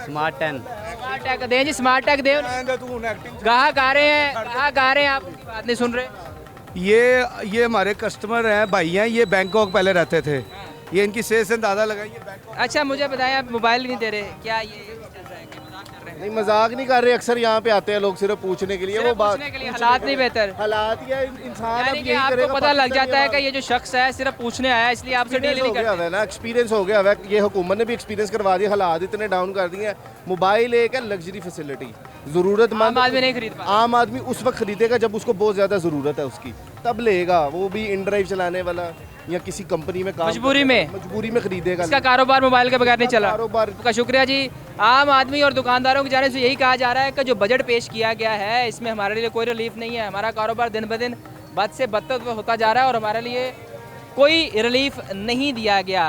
स्मार्ट 10 स्मार्ट टैग दें जी स्मार्ट टैग दें ग्राहक आ रहे हैं ग्राहक आ रहे हैं आप उनकी बात नहीं सुन रहे ये हमारे कस्टमर हैं भाई हैं ये बैंकॉक पहले रहते थे ये इनकी सेल से अंदाज़ा लगाइए बैंकॉक अच्छा मुझे बताएं आप मोबाइल नहीं दे रहे क्या ये चल रहा है कि मजाक कर रहे हैं नहीं मजाक नहीं कर रहे अक्सर यहाँ पे आते हैं लोग सिर्फ पूछने के लिए सिर्फ वो बात पूछने के लिए हालात नहीं बेहतर हालात या इंसान यानी अब कि यही आपको करेगा पता लग पाकिस्तान जाता है के कि ये जो शख्स है सिर्फ पूछने आया है इसलिए आपसे डील एक्सपीरियंस नहीं हो गया करते है ना एक्सपीरियंस हो गया है ये हुकूमत ने भी एक्सपीरियंस करवा दिया हालात इतने डाउन कर दिए हैं मोबाइल एक है लग्जरी फैसिलिटी ज़रूरतमंद आम आदमी नहीं खरीद पाता आम आदमी उस वक्त खरीदेगा जब उसको बहुत ज़्यादा ज़रूरत है उसकी तब लेगा वो भी इन ड्राइव चलाने वाला या किसी कंपनी में काम मजबूरी में मजबूरी में खरीदेगा इसका कारोबार मोबाइल के बगैर नहीं चला कारोबार आपका शुक्रिया जी आम आदमी और दुकानदारों की जानिब से यही कहा जा रहा है कि जो बजट पेश किया गया है इसमें हमारे लिए कोई रिलीफ नहीं है हमारा कारोबार दिन ब दिन बद से बदतर होता जा रहा है और हमारे लिए कोई रिलीफ नहीं दिया गया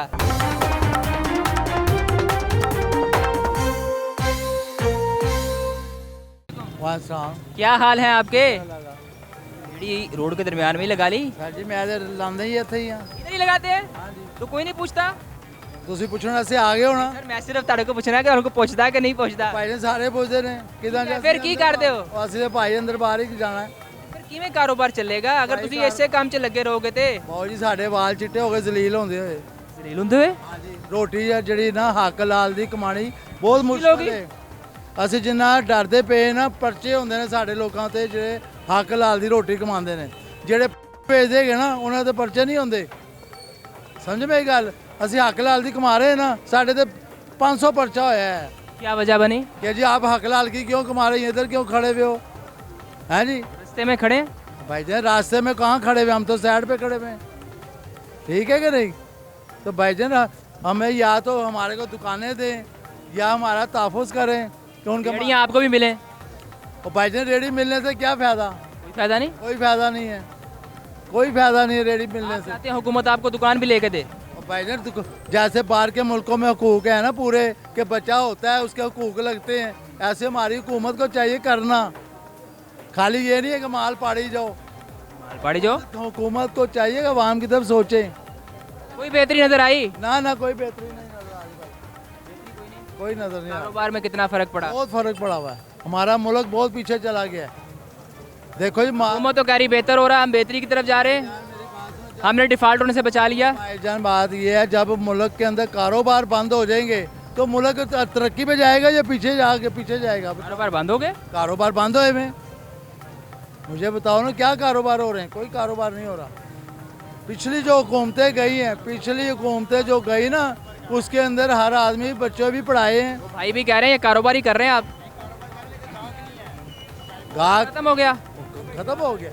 क्या हाल है आपके रेडी रोड के दरमियान में ही लगा ली सर जी मैं लांदा ही ਇੱਥੇ ਹੀ ਆ इधर ही लगाते हैं तो कोई नहीं पूछता ਤੁਸੀਂ ਪੁੱਛਣ ਅਸੀਂ ਆ ਗਏ ਹੋਣਾ सर मैं सिर्फ ਤੁਹਾਡੇ को पूछना है कि उनको पूछता है कि नहीं पूछता ਭਾਈ ਨੇ ਸਾਰੇ ਪੁੱਛਦੇ ਨੇ ਕਿਦਾਂ ਫਿਰ ਕੀ ਕਰਦੇ ਹੋ? ਅਸੀਂ ਤਾਂ ਭਾਈ ਅੰਦਰ ਬਾਹਰ ਹੀ ਜਾਣਾ ਹੈ ਫਿਰ ਕਿਵੇਂ ਕਾਰੋਬਾਰ ਚੱਲੇਗਾ ਅਗਰ ਤੁਸੀਂ ਇਸੇ ਕੰਮ 'ਚ ਲੱਗੇ ਰਹੋਗੇ ਤੇ ਬਾਊ ਜੀ ਸਾਡੇ ਵਾਲ ਚਿੱਟੇ ਹੋ ਗਏ ਜ਼ਲੀਲ ਹੁੰਦੇ ਹੋਏ ਜ਼ਲੀਲ ਹੁੰਦੇ ਹੋਏ ਹਾਂਜੀ ਰੋਟੀ ਜਿਹੜੀ ਨਾ ਹੱਕ ਲਾਲ ਦੀ ਕਮਾਣੀ ਬਹੁਤ ਮੁਸ਼ਕਲ ਹੋਗੀ? ਹੈ ਅਸੀਂ ਜਿੰਨਾ ਡਰਦੇ ਪਏ ਨਾ ਪਰਚੇ ਹੁੰਦੇ ਨੇ ਸਾਡੇ ਲੋਕਾਂ ਤੇ ਜਿਹੜੇ ਹੱਕ ਲਾਲ ਦੀ ਰੋਟੀ ਕਮਾਉਂਦੇ ਨੇ ਜਿਹੜੇ ਭੇਜਦੇ ਹੈਗੇ ਨਾ ਉਹਨਾਂ ਤੇ ਪਰਚੇ ਨਹੀਂ ਹੁੰਦੇ ਸਮਝ ਮੇਰੀ ਗੱਲ ਅਸੀਂ ਹੱਕ ਲਾਲ ਦੀ ਕਮਾ ਰਹੇ ਨਾ ਸਾਡੇ ਤੇ 500 पर्चा होया है क्या वजह बनी कि जी आप हकलाल की क्यों कमा रहे हैं इधर क्यों खड़े हुए हो हैं जी रास्ते में खड़े भाई जान रास्ते में कहाँ खड़े हुए हम तो साइड पे खड़े हुए हैं ठीक है कि नहीं तो भाई जान हमें या तो हमारे को दुकानें दें या हमारा तहफ़ुज़ करें कि उनके रेडियाँ आपको भी मिले और भाई जान रेडी मिलने से क्या फ़ायदा कोई फायदा नहीं कोई फ़ायदा नहीं है कोई फ़ायदा नहीं है रेडी मिलने से चाहते हैं हुकूमत आपको दुकान भी लेके दे भाईजान जैसे बाहर के मुल्कों में हुकूक है ना पूरे कि बच्चा होता है उसके हुकूक लगते हैं ऐसे हमारी हुकूमत को चाहिए करना खाली ये नहीं है कि माल पाड़ी जाओ पड़ी जो तो हुकूमत को चाहिए कि आवाम की तरफ सोचे कोई बेहतरी नजर आई ना कोई बेहतरी नहीं नजर आ रही कोई नजर नहीं आ रहा कारोबार में कितना फर्क पड़ा बहुत फर्क पड़ा हुआ है हमारा मुल्क बहुत पीछे चला गया है देखो जी हुकूमत तो कह रही बेहतर हो रहा है हम बेहतरी की तरफ जा रहे हैं हमने डिफॉल्ट होने से बचा लिया भाईजान बात ये है जब मुल्क के अंदर कारोबार बंद हो जाएंगे तो मुल्क तरक्की पे जाएगा या पीछे जाएगा? कारोबार बंद हो गए? कारोबार बंद हुए में, मुझे बताओ ना क्या कारोबार हो रहे हैं? कोई कारोबार नहीं हो रहा। पिछली जो हुकूमतें गई हैं, पिछली हुकूमतें जो गई ना, उसके अंदर हर आदमी बच्चों भी पढ़ाए हैं। भाई भी कह रहे हैं ये कारोबार ही कर रहे हैं आप। गाहक खत्म हो गया? खत्म हो गया,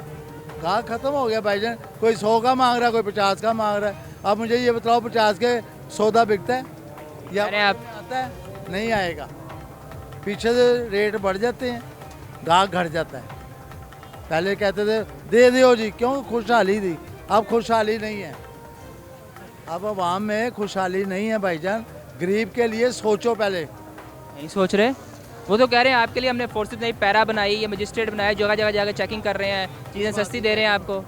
गाहक खत्म हो गया भाईजान। कोई 100 का मांग रहा है, कोई 50 का मांग रहा है। अब मुझे ये बताओ 50 के सौदा बिकता है या आप आता है? नहीं आएगा। पीछे से रेट बढ़ जाते हैं, गाहक घट जाता है। पहले कहते थे दे दो जी, क्यों? खुशहाली थी। अब खुशहाली नहीं है, अब आवाम में खुशहाली नहीं है भाईजान। गरीब के लिए सोचो पहले। नहीं सोच रहे? वो तो कह रहे हैं आपके लिए हमने फोर्सेस नहीं पैरा बनाई, ये मजिस्ट्रेट बनाया, जगह जगह जाकर चेकिंग कर रहे हैं, चीज़ें सस्ती दे रहे हैं आपको,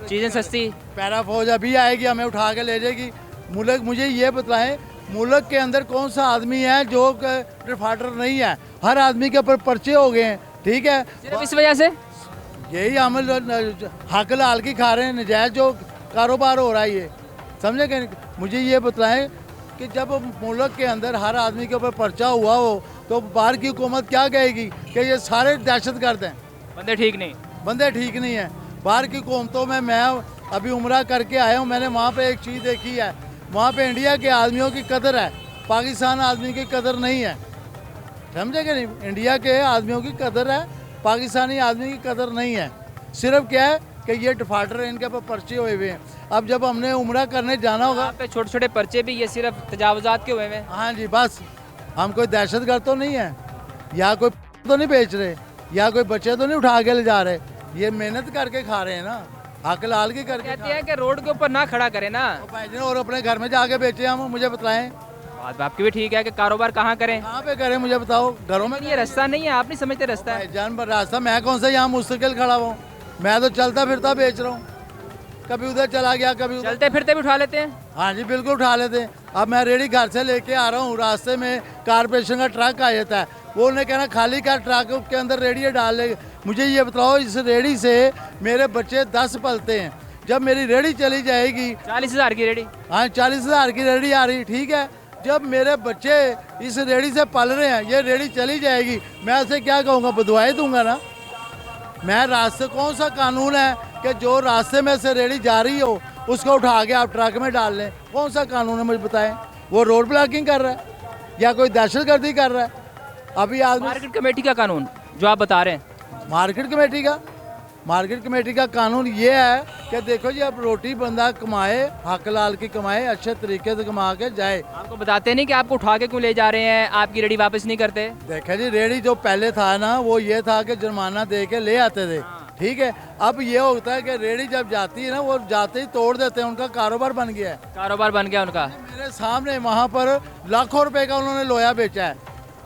चीज़ें सस्ती। पैरा फौज अभी आएगी, हमें उठा के ले जाएगी। मुल्क, मुझे ये बताएं, मुल्क के अंदर कौन सा आदमी है जो डिफाल्टर नहीं है? हर आदमी के ऊपर पर्चे हो गए हैं, ठीक है? सिर्फ इस वजह से यही हम हक लाल की खा रहे हैं, नजायज जो कारोबार हो रहा है ये, समझे कि? मुझे ये बताएं कि जब मुल्क के अंदर हर आदमी के ऊपर पर्चा हुआ हो तो बाहर की हुकूमत क्या कहेगी कि ये सारे दहशत गर्द हैं, बंदे ठीक नहीं, बंदे ठीक नहीं हैं। बाहर की हुकूमतों में मैं अभी उम्रा करके आया हूँ, मैंने वहाँ पे एक चीज़ देखी है, वहाँ पे इंडिया के आदमियों की कदर है, पाकिस्तान आदमी की कदर नहीं है, समझे कि नहीं? इंडिया के आदमियों की कदर है, पाकिस्तानी आदमी की कदर नहीं है। सिर्फ क्या है कि ये डिफाल्टर हैं, इनके पास पर्चे हुए हुए हैं। अब जब हमने उम्रा करने जाना होगा, पे छोटे छोटे पर्चे भी, ये सिर्फ तजावुजात के हुए हैं। हाँ जी, बस हम कोई दहशतगर्द तो नहीं है, या कोई तो नहीं बेच रहे, या कोई बच्चे तो नहीं उठा के ले जा रहे। ये मेहनत करके खा रहे हैं ना, हक लाल की करके। कहते हैं कि रोड के ऊपर ना खड़ा करें ना, और अपने घर में जाके बेचे हम। मुझे बताएं, बात आपकी भी ठीक है कि कारोबार कहाँ करें, कहाँ पे करें? मुझे बताओ। घरों में ये रास्ता नहीं है, आप नहीं समझते रास्ता है। जान रास्ता मैं कौन सा यहाँ मुस्तकिल खड़ा हूँ? मैं तो चलता फिरता बेच रहा हूँ, कभी उधर चला गया, कभी उधर। चलते फिरते भी उठा लेते हैं? हाँ जी, बिल्कुल उठा लेते हैं। अब मैं रेडी घर से लेके आ रहा हूँ, रास्ते में कारपोरेशन का ट्रक आ जाता है, वो उन्हें कहना खाली का ट्रक के अंदर रेडी डाल ले। मुझे ये बताओ, इस रेडी से मेरे बच्चे 10 पलते हैं। जब मेरी रेडी चली जाएगी, 40,000 की रेडी, हाँ 40,000 की रेडी आ रही, ठीक है? जब मेरे बच्चे इस रेडी से पल रहे हैं, ये रेडी चली जाएगी, मैं उसे क्या कहूँगा? बदवाई दूंगा ना। मैं रास्ते, कौन सा कानून है कि जो रास्ते में से रेडी जा रही हो उसको उठा के आप ट्रक में डाल लें? कौन सा कानून है मुझे बताएं? वो रोड ब्लॉकिंग कर रहा है या कोई दहशतगर्दी कर रहा है? अभी आदमी मार्केट कमेटी का कानून जो आप बता रहे हैं, मार्केट कमेटी का कानून ये है कि देखो जी, अब रोटी बंदा कमाए, हक लाल की कमाए, अच्छे तरीके से कमा के जाए। आपको बताते नहीं कि आपको उठा के क्यों ले जा रहे हैं, आपकी रेडी वापस नहीं करते? देखे जी, रेडी जो पहले था ना, वो ये था कि जुर्माना दे के ले आते थे, ठीक है? अब ये होता है कि रेडी जब जाती है ना, वो जाते ही तोड़ देते हैं, उनका कारोबार बन गया है। कारोबार बन गया उनका। मेरे सामने वहाँ पर लाखों रुपए का उन्होंने लोहा बेचा है।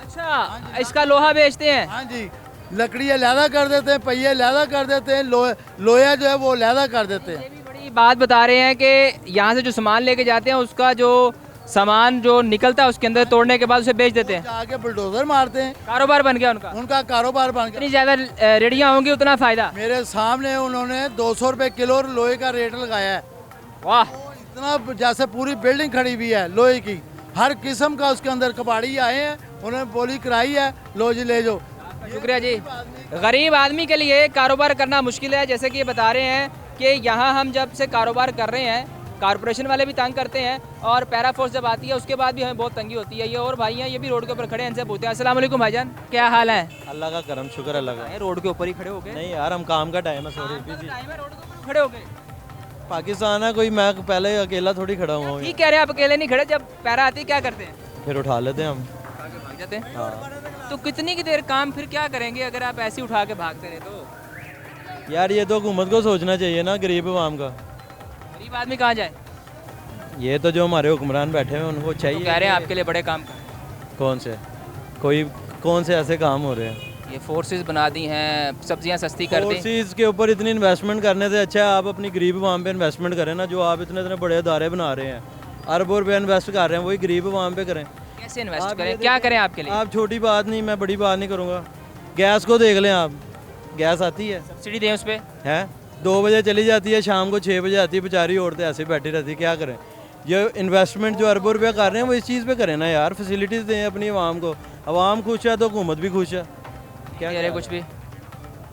अच्छा, इसका लोहा बेचते हैं? हाँ जी, लकड़ियाँ लैदा कर देते हैं, पहिए लैदा कर देते हैं, लोहा जो है वो लैदा कर देते हैं। ये भी बड़ी बात बता रहे हैं कि यहाँ से जो सामान लेके जाते हैं, उसका जो सामान जो निकलता है उसके अंदर तोड़ने के बाद उसे बेच देते हैं, आगे बुलडोजर मारते हैं। कारोबार बन गया उनका कारोबार बन गया। जितनी ज्यादा रेडियाँ होंगी उतना फायदा। मेरे सामने उन्होंने 200 रुपए किलो लोहे का रेट लगाया है। वाह, इतना जैसे पूरी बिल्डिंग खड़ी हुई है लोहे की, हर किस्म का उसके अंदर कबाड़ी आए हैं, उन्होंने बोली कराई है, लो जी ले जाओ। शुक्रिया जी। गरीब आदमी के लिए कारोबार करना मुश्किल है, जैसे कि ये बता रहे हैं कि यहाँ हम जब से कारोबार कर रहे हैं, कारपोरेशन वाले भी तंग करते हैं और पैरा फोर्स जब आती है उसके बाद भी हमें बहुत तंगी होती है। ये और भाई हैं, ये भी रोड के ऊपर खड़े हैं, इनसे पूछते हैं। अस्सलाम वालेकुम भाईजान, क्या हाल है? अल्लाह का करम, शुक्र अल्लाह का। रोड के ऊपर ही खड़े हो गए? नहीं यार, हम काम का टाइम है, सॉरी। रोड के ऊपर खड़े हो गए? पाकिस्तान है, कोई मैं पहले अकेला थोड़ी खड़ा हुआ हूँ। ठीक कह रहे हैं, आप अकेले नहीं खड़े, जब पैरा आती है क्या करते हैं? फिर उठा लेते हैं हम, भाग जाते हैं। हाँ। तो कितनी की देर काम फिर क्या करेंगे अगर आप ऐसे उठा के भागते रहे तो? यार ये तो हुकूमत को सोचना चाहिए ना, गरीब आवाम का। गरीब आदमी कहाँ जाए? ये तो जो हमारे हुक्मरान बैठे हैं उनको चाहिए। तो कह रहे हैं आपके लिए बड़े काम कर। कौन से ऐसे काम हो रहे हैं? ये फोर्सेस बना दी हैं, सब्जियां सस्ती कर दी। फोर्सेस के ऊपर इतनी इन्वेस्टमेंट करने से अच्छा है आप अपनी गरीब आवाम पे इन्वेस्टमेंट करें ना। जो आप इतने इतने बड़े अदारे बना रहे हैं, अरबों रुपये इन्वेस्ट कर रहे हैं, वही गरीब आवाम पे करें। कैसे इन्वेस्ट करें, क्या करें आपके लिए? आप छोटी बात नहीं, मैं बड़ी बात नहीं करूँगा। गैस को देख लें आप, गैस आती है, सब्सिडी दें उस पर, है 2 बजे चली जाती है, शाम को 6 बजे आती है, बेचारी औरतें ऐसे बैठी रहती है, क्या करें? ये इन्वेस्टमेंट जो अरबों रुपया कर रहे हैं वो इस चीज़ पे करें ना यार, फैसिलिटीज़ दें अपनी आवाम को। आवाम खुश है तो हुकूमत भी खुश है। क्या कह रहे कुछ भी?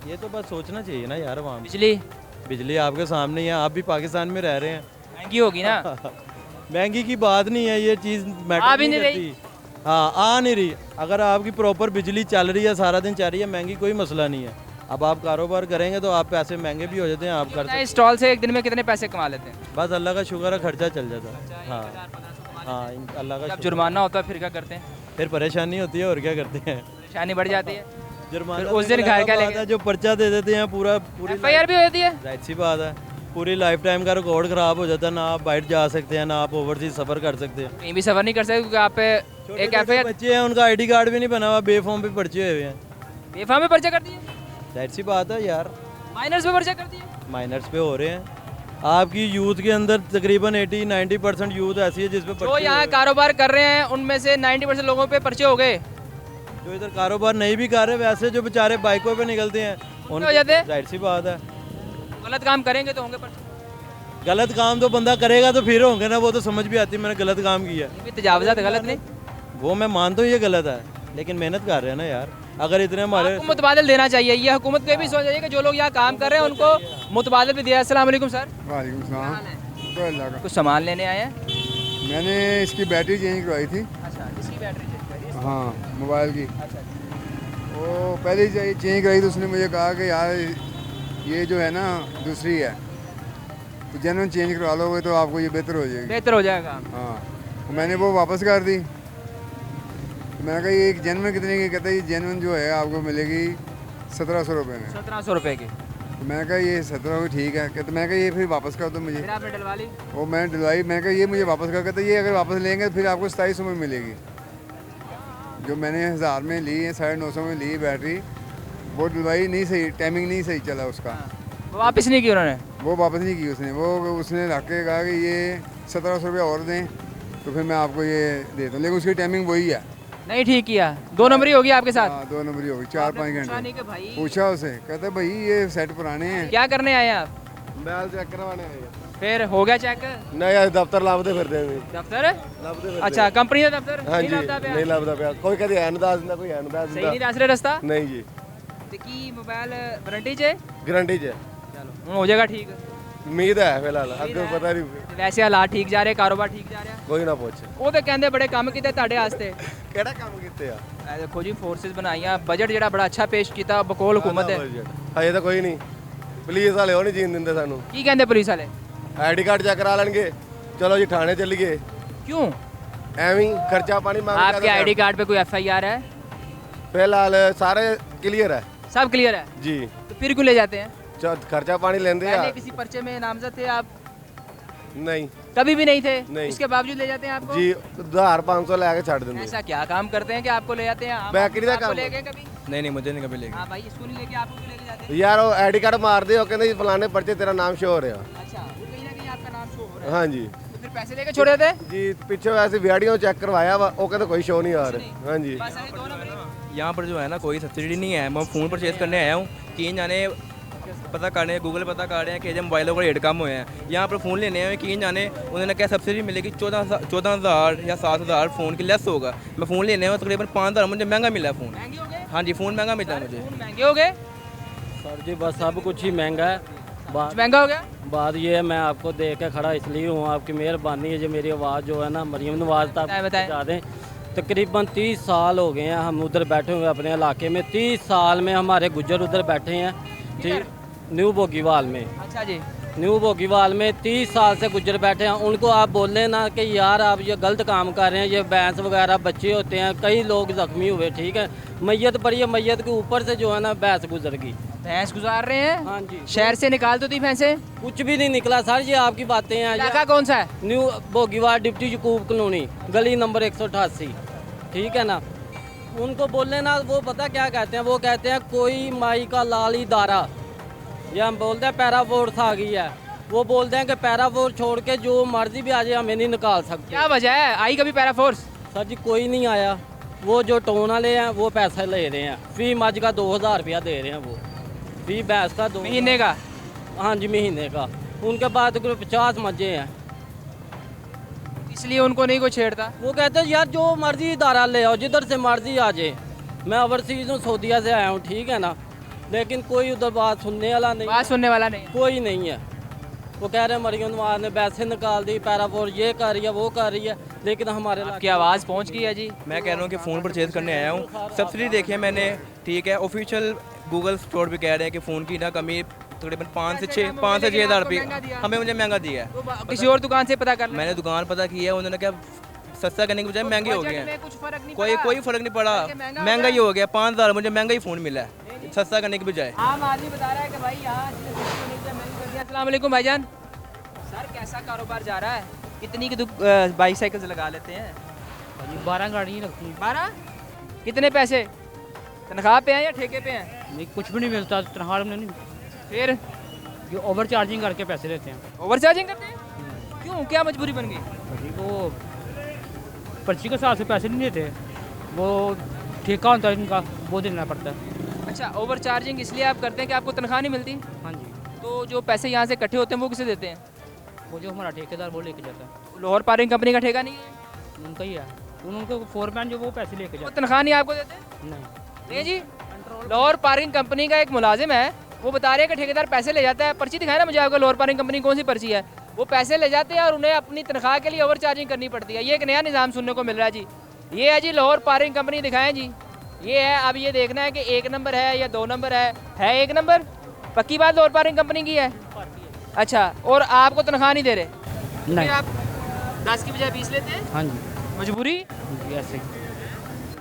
ये तो बस सोचना चाहिए ना यार आवाम। बिजली आपके सामने ही है, आप भी पाकिस्तान में रह रहे हैं। महंगी होगी ना? महंगी की बात नहीं है, ये चीज़ मैटर नहीं करती। हाँ, आ नहीं रही। अगर आपकी प्रॉपर बिजली चल रही है, सारा दिन चल रही है, महंगी कोई मसला नहीं है। अब आप कारोबार करेंगे तो आप पैसे महंगे भी हो जाते हैं, आप कर सकते हैं। स्टॉल से एक दिन में कितने पैसे कमा लेते हैं? बस अल्लाह का शुक्र है, खर्चा चल जाता है। हाँ हाँ, अल्लाह का जब जुर्माना होता है फिर क्या करते हैं? फिर परेशानी होती है और क्या करते हैं, परेशानी बढ़ जाती है। जुर्माना उस दिन घर क्या लेंगे? जो पर्चा दे देते हैं पूरी FIR भी हो जाती है। जाहिर सी बात है, पूरी लाइफ टाइम का रिकॉर्ड ख़राब हो जाता है। ना आप बाहर जा सकते हैं, ना आप ओवरसीज सफ़र कर सकते हैं। कहीं भी सफ़र नहीं कर सकते क्योंकि आप पे एक FIR। बच्चे हैं, उनका ID कार्ड भी नहीं बना हुआ, बेफॉर्म पे पर्चे हुए हैं। बेफाम में पर्चा कर दिए? जाहिर सी बात है यार, माइनर्स पे पर्चा कर दिए? माइनर्स पे हो रहे हैं। आपकी यूथ के अंदर तकरीबन 80-90% यूथ ऐसी है जिसपे जो यहाँ कारोबार कर रहे हैं उनमें से 90% लोगों पे पर्चे हो गए। जो इधर कारोबार नहीं भी कर रहे, वैसे जो बेचारे बाइकों पे निकलते हैं उन हो जाते हैं। जाहिर सी बात है, गलत काम करेंगे तो होंगे पर्चे। गलत काम तो बंदा करेगा तो फिर होंगे ना, वो तो समझ भी आती है मैंने गलत काम किया। तजावज़ात गलत नहीं, वो मैं मानता हूँ ये गलत है, लेकिन मेहनत कर रहे हैं ना यार। अगर इतने हमारे मुतबादल देना चाहिए, ये हुकूमत को भी सोचना चाहिए कि जो लोग यहाँ काम कर रहे हैं उनको मुतबादल भी दिया। अस्सलाम वालेकुम सर। वालेकुम सलाम। कुछ सामान लेने आए हैं? मैंने इसकी बैटरी चेंज करवाई थी। अच्छा, इसकी बैटरी चेंज करवाई? हाँ, मोबाइल की। अच्छा, वो पहले ही चेंज कराई तो उसने मुझे कहा कि यार ये जो है ना दूसरी है, तो जेन्युइन चेंज करवा लोगे तो आपको ये बेहतर हो जाएगी। बेहतर हो जाएगा। हाँ, तो मैंने वो वापस कर दी। मैंने कहा ये एक जेन्युइन कितने की? कहता है ये जेन्युइन जो है आपको मिलेगी 1700 रुपये में। 1700 रुपये की? तो मैंने कहा ये 1700 ठीक है। कहते मैं कहा ये फिर वापस कर दो मुझे। फिर आपने डलवा ली? वो मैंने डलवाई। मैं कहा ये मुझे वापस कर। कहते ये अगर वापस लेंगे तो फिर आपको 2700 में मिलेगी। जो मैंने 1000 में ली है, 950 में ली बैटरी, वो डलवाई नहीं सही, टाइमिंग नहीं सही चला उसका। वो वापस नहीं की उन्होंने? वो वापस नहीं की उसने। उसने रख के कहा कि ये 1700 रुपये और दें तो फिर मैं आपको ये देता हूँ, लेकिन उसकी टाइमिंग वही है। नहीं ठीक किया। 2 नंबरी होगी आपके साथ? हाँ, 2 नंबरी होगी, 4-5 घंटे। पूछा उसे, कहते भाई ये सेट पुराने हैं। क्या करने आए आप? बैल चेक करवाने आए। फिर हो गया चेक? नहीं यार, दफ्तर लाभते फिरते हैं। दफ्तर? अच्छा, कंपनी का दफ्तर? हाँ जी, नहीं लाभता पिया। कोई कहते है नहीं दस दिंदा, कोई है नहीं दस सही नहीं दस रहे रास्ता? नहीं जी। ते की मोबाइल गारंटी च? गारंटी च। चलो हो जाएगा ठीक। उम्मीद है फिलहाल, अगे पता नहीं। वैसे हालात ठीक जा रहे, कारोबार ठीक जा रहा? कोई ना पूछ। ਉਹ ਤੇ ਕਹਿੰਦੇ ਬੜੇ ਕੰਮ ਕੀਤੇ ਤੁਹਾਡੇ ਵਾਸਤੇ। ਕਿਹੜਾ ਕੰਮ ਕੀਤੇ ਆ? ਇਹ ਦੇਖੋ ਜੀ ਫੋਰਸਿਸ ਬਣਾਈਆਂ, ਬਜਟ ਜਿਹੜਾ ਬੜਾ ਅੱਛਾ ਪੇਸ਼ ਕੀਤਾ ਬਕੌਲ ਹੁਕੂਮਤ ਹੈ। ਹਜੇ ਤਾਂ ਕੋਈ ਨਹੀਂ, ਪੁਲਿਸ ਵਾਲੇ ਉਹ ਨਹੀਂ ਜੀਣ ਦਿੰਦੇ ਸਾਨੂੰ। ਕੀ ਕਹਿੰਦੇ ਪੁਲਿਸ ਵਾਲੇ? ਆਈਡੀ ਕਾਰਡ ਚੈੱਕ ਕਰਾ ਲੈਣਗੇ, ਚਲੋ ਜੀ ਥਾਣੇ ਚੱਲੀਏ। क्यों? ਐਵੇਂ ਹੀ ਖਰਚਾ ਪਾਣੀ ਮੰਗਦੇ। आपके आईडी कार्ड पे कोई FIR है? फिलहाल सारे क्लियर है। सब क्लियर है जी। तो फिर क्यों ले जाते हैं? खर्चा पानी लेंदे पहले हैं। किसी पर्चे में नामजद थे आप? नहीं, कभी भी नहीं थे? नहीं। इसके बावजूद ले जाते हैं आपको? जी, 1500 लेके छाड़ देंगे। ऐसा क्या काम करते हैं कि आपको ले जाते हैं? आप बैकरी का आपको काम। ले गए कभी? नहीं मुझे नहीं कभी लेके। हाँ भाई, इसको नहीं लेके आपको क्यों लेके जाते हैं? यार वो आईडी कार्ड मार दे, कहते फलाने पर्चे तेरा नाम शो हो रहा। अच्छा, वो कहीं ना कहीं आपका नाम शो हो रहा है। हाँ जी। तो फिर पैसे लेके छोड़ देते? जी, पीछे वैसे वीडियो चेक करवाया वा, वो कहते कोई शो नहीं आ रहा। हाँ जी। यहाँ पर जो है ना कोई सब्सिडी नहीं है। मैं फ़ोन परचेज करने आया हूँ, 3 जाने पता कर रहे हैं, गूगल पता कर रहे हैं कि जब मोबाइलों का रेट कम हुए हैं। यहाँ पर फ़ोन लेने हैं 3 जाने, उन्होंने क्या सब्सिडी मिलेगी 14,000 या 7,000 फ़ोन की लेस होगा। मैं फ़ोन लेने हैं तकरीबन 5,000 मुझे महंगा मिला फ़ोन। हाँ जी, फ़ोन महंगा मिला मुझे। महंगे हो गए सर जी? बस सब कुछ ही महंगा है। महंगा हो गया? बात ये है, मैं आपको देख के खड़ा इसलिए हूँ, आपकी मेहरबानी है जो मेरी आवाज़ जो है ना मरीम नवाज तक पहुँचा दें। तकरीबन 30 साल हो गए हैं हम उधर बैठे हुए अपने इलाके में। 30 साल में हमारे गुज्जर उधर बैठे हैं, ठीक, न्यू बोगीवाल में। अच्छा जी। न्यू बोगीवाल में 30 साल से गुज्जर बैठे हैं। उनको आप बोल लें ना कि यार आप ये गलत काम कर रहे हैं, ये भैंस वगैरह बच्चे होते हैं, कई लोग ज़ख्मी हुए, ठीक है, मैयत पड़ी है, मैयत के ऊपर से जो है ना भैंस गुजर गई। भैंस गुजार रहे हैं? हाँ जी। शहर से निकाल दो थी भैंसे? कुछ भी नहीं निकला सर, ये आपकी बातें हैं। इलाका कौन सा है? न्यू बोगीवाल, डिप्टी यकूब कॉलोनी, गली नंबर 188, ठीक है ना। उनको बोलने ना, वो पता क्या कहते हैं, वो कहते हैं कोई माई का लाल ही दारा, ये हम बोलते हैं पैरा फोर्स आ गई है। वो बोलते हैं कि पैरा फोर्स छोड़ के जो मर्जी भी आ जाए हमें नहीं निकाल सकते। क्या वजह है, आई कभी पैरा फोर्स? सर जी कोई नहीं आया। वो जो टोन वाले हैं वो पैसा ले रहे हैं, फी मझ का 2000 रुपया दे रहे हैं, वो फी भैंस का 2 महीने का। हाँ जी, महीने का। उनके बाद 50 मजे हैं। इसलिए उनको नहीं कोई छेड़ता। वो कहते हैं यार जो मर्जी इदारा ले आओ, जिधर से मर्जी आ जाए। मैं ओवरसीज हूँ, सऊदीया से आया हूँ, ठीक है ना, लेकिन कोई उधर बात सुनने वाला नहीं, बात सुनने वाला नहीं, कोई नहीं है। वो कह रहे हैं मरियम नवाज ने पैसे निकाल दी, पैराफोर ये कर रही है, वो कर रही है, लेकिन हमारे आपकी आवाज़ पहुँच गई है जी। मैं कह रहा हूँ कि फ़ोन परचेज़ करने आया हूँ, सब्सिडी देखी है मैंने, ठीक है। ऑफिशियल गूगल स्टोर भी कह रहे हैं कि फ़ोन की ना कमी तकरीबन 5 से 6 हज़ार रुपये हमें मुझे महंगा दिया है। किसी और दुकान से पता कर, मैंने दुकान पता की है, उन्होंने क्या सस्ता करने के बजाय महंगे हो गए हैं। कोई फ़र्क नहीं पड़ा, महंगा ही हो गया। 5,000 मुझे महंगा ही फ़ोन मिला है सस्ता करने के बजाय। आम आदमी बता रहा है कि भाई यहाँ अस्सलाम वालेकुम भाईजान। सर कैसा कारोबार जा रहा है? कितनी की बाईसाइकिल लगा लेते हैं? 12 गाड़ी लगती हैं। 12? कितने पैसे? तनख्वाह पे हैं या ठेके पे हैं? नहीं, कुछ भी नहीं मिलता तनख्वाह में। नहीं, फिर जो ओवर चार्जिंग करके पैसे लेते हैं। ओवर चार्जिंग करते हैं? क्यों, क्या मजबूरी बन गई? वो पर्ची के हिसाब से पैसे नहीं देते, वो ठेका होता है इनका, वो देना पड़ता है। अच्छा, ओवर चार्जिंग इसलिए आप करते हैं कि आपको तनख्वाह नहीं मिलती? हाँ जी। तो जो पैसे यहाँ से इकट्ठे होते हैं वो किसे देते हैं? वो जो हमारा ठेकेदार वो लेके जाता है। लाहौर पारिंग कंपनी का ठेका नहीं है? उनका ही है, उनको फोरमैन जो वो पैसे लेके जाते। तनख्वाह नहीं आपको देते? नहीं जी। लाहौर पारिंग कंपनी का एक मुलाजिम है, वो बता रहे हैं कि ठेकेदार पैसे ले जाता है। पर्ची दिखाए ना मुझे आपको, लाहौर पारिंग कंपनी कौन सी पर्ची है? वो पैसे ले जाते हैं और उन्हें अपनी तनख्वाह के लिए ओवर चार्जिंग करनी पड़ती है। ये एक नया निज़ाम सुनने को मिल रहा है जी। ये है जी लाहौर पारिंग कंपनी, दिखाएं जी। ये है, अब ये देखना है कि 1 नंबर है या 2 नंबर है 1 नंबर? पक्की बात लाहौर पारिंग कंपनी की है? अच्छा, और आपको तनख्वाह नहीं दे रहे? नहीं। आप 10 की बजाय 20 लेते हैं? हाँ जी। मजबूरी? ऐसे।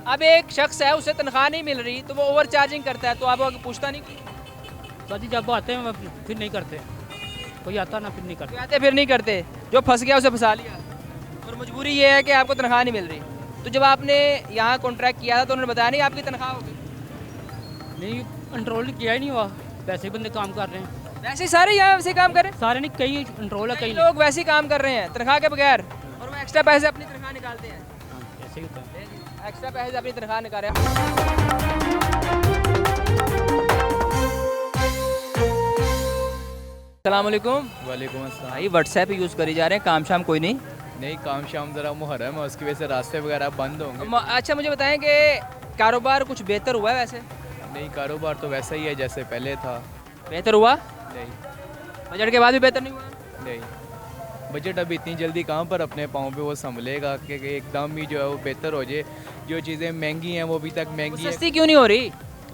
अब एक शख्स है, उसे तनख्वाह नहीं मिल रही तो वो ओवर चार्जिंग करता है, तो आप पूछता नहीं? दादी जब आते हैं फिर नहीं करते, कोई आता ना फिर नहीं करते। आते फिर नहीं करते, जो फंस गया उसे फंसा लिया। और मजबूरी ये है कि आपको तनख्वाह नहीं मिल रही। तो जब आपने यहाँ कॉन्ट्रैक्ट किया था तो उन्होंने बताया नहीं आपकी तनख्वाह होगी? नहीं, कंट्रोल किया ही नहीं हुआ, वैसे बंदे काम कर रहे हैं। वैसे सारे यहाँ वैसे काम कर रहे हैं? सारे नहीं, कई कंट्रोल है, कई लोग वैसे ही काम कर रहे हैं तनख्वाह के बगैर, और वो एक्स्ट्रा पैसे अपनी तनख्वाह निकालते हैं। ऐसे ही होता है, एक्स्ट्रा पैसे अपनी तनख्वाह निकाल रहे हैं। अस्सलामुअलैकुम। वालेकुम अस्सलाम। भाई व्हाट्सएप यूज़ करी जा रहे हैं, काम शाम कोई नहीं? नहीं, काम शाम ज़रा मुहर्रम है, उसकी वजह से रास्ते वगैरह बंद होंगे। अच्छा, मुझे बताएं कि कारोबार कुछ बेहतर हुआ है वैसे? नहीं, कारोबार तो वैसा ही है जैसे पहले था। बेहतर हुआ? नहीं। बजट के बाद भी बेहतर नहीं हुआ? नहीं, बजट अभी इतनी जल्दी कहाँ पर अपने पाँव पे वो संभलेगा कि एकदम ही जो है वो बेहतर हो जाए। जो चीज़ें महंगी हैं वो अभी तक महंगी हैं। सस्ती क्यों नहीं हो रही?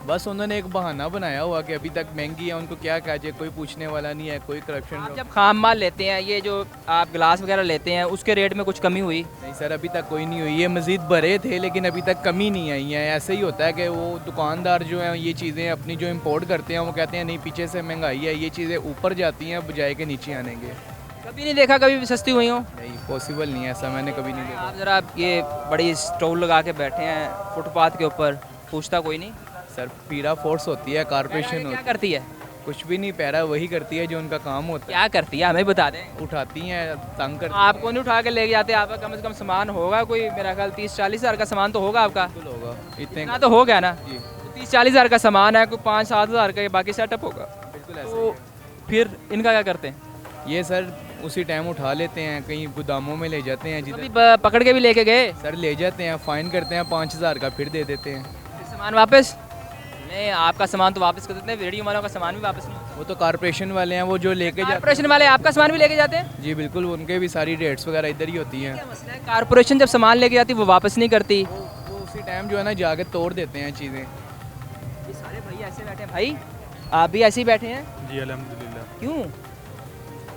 बस उन्होंने एक बहाना बनाया हुआ कि अभी तक महंगी है, उनको क्या कहा जाए, कोई पूछने वाला नहीं है, कोई करप्शन। आप जब खाम माल लेते हैं, ये जो आप गिलास वगैरह लेते हैं, उसके रेट में कुछ कमी हुई? नहीं सर, अभी तक कोई नहीं हुई। ये मज़ीद भरे थे लेकिन अभी तक कमी नहीं आई है। ऐसे ही होता है कि वो दुकानदार जो हैं ये चीज़ें अपनी जो इम्पोर्ट करते हैं वो कहते हैं नहीं पीछे से महंगाई है, ये चीज़ें ऊपर जाती हैं बजाय के नीचे आने के। कभी नहीं देखा कभी भी सस्ती हुई हो? नहीं, पॉसिबल नहीं है, ऐसा मैंने कभी नहीं देखा। आप ज़रा ये बड़ी स्टॉल लगा के बैठे हैं फुटपाथ के ऊपर, पूछता कोई नहीं? सर, पीरा फोर्स होती है, कारपोरेशन क्या करती है? कुछ भी नहीं, पैरा वही करती है जो उनका काम होता है। क्या करती है हमें बता दें। उठाती हैं, तंग करती। आपको नहीं उठा के ले जाते? आपका कम से कम सामान होगा कोई, मेरा ख्याल 30-40 हज़ार का सामान तो होगा आपका? बिल्कुल होगा, इतने ना तो हो गया ना जी। 30-40 हज़ार का सामान है, कोई 5-7 हज़ार का बाकी सेटअप होगा। बिल्कुल ऐसा तो फिर इनका क्या करते हैं? ये सर उसी टाइम उठा लेते हैं, कहीं गोदामों में ले जाते हैं, जिधर पकड़ के भी लेके गए सर, ले जाते हैं, फाइन करते हैं 5,000 का, फिर दे देते हैं। सामान वापस नहीं, आपका सामान तो वापस कर देते हैं, रेडियो वालों का सामान भी वापस नहीं। वो तो कारपोरेशन वाले हैं, वो जो लेके जाते हैं। कारपोरेशन वाले आपका सामान भी लेके जाते हैं? जी बिल्कुल, उनके भी सारी रेट्स वगैरह इधर ही होती हैं। कारपोरेशन जब सामान लेके जाती है वो वापस नहीं करती, वो उसी टाइम जो है ना जाके तोड़ देते हैं चीज़ें। ये सारे भाई ऐसे बैठे हैं। भाई आप भी ऐसे ही बैठे हैं? जी अल्हम्दुलिल्लाह। क्यों?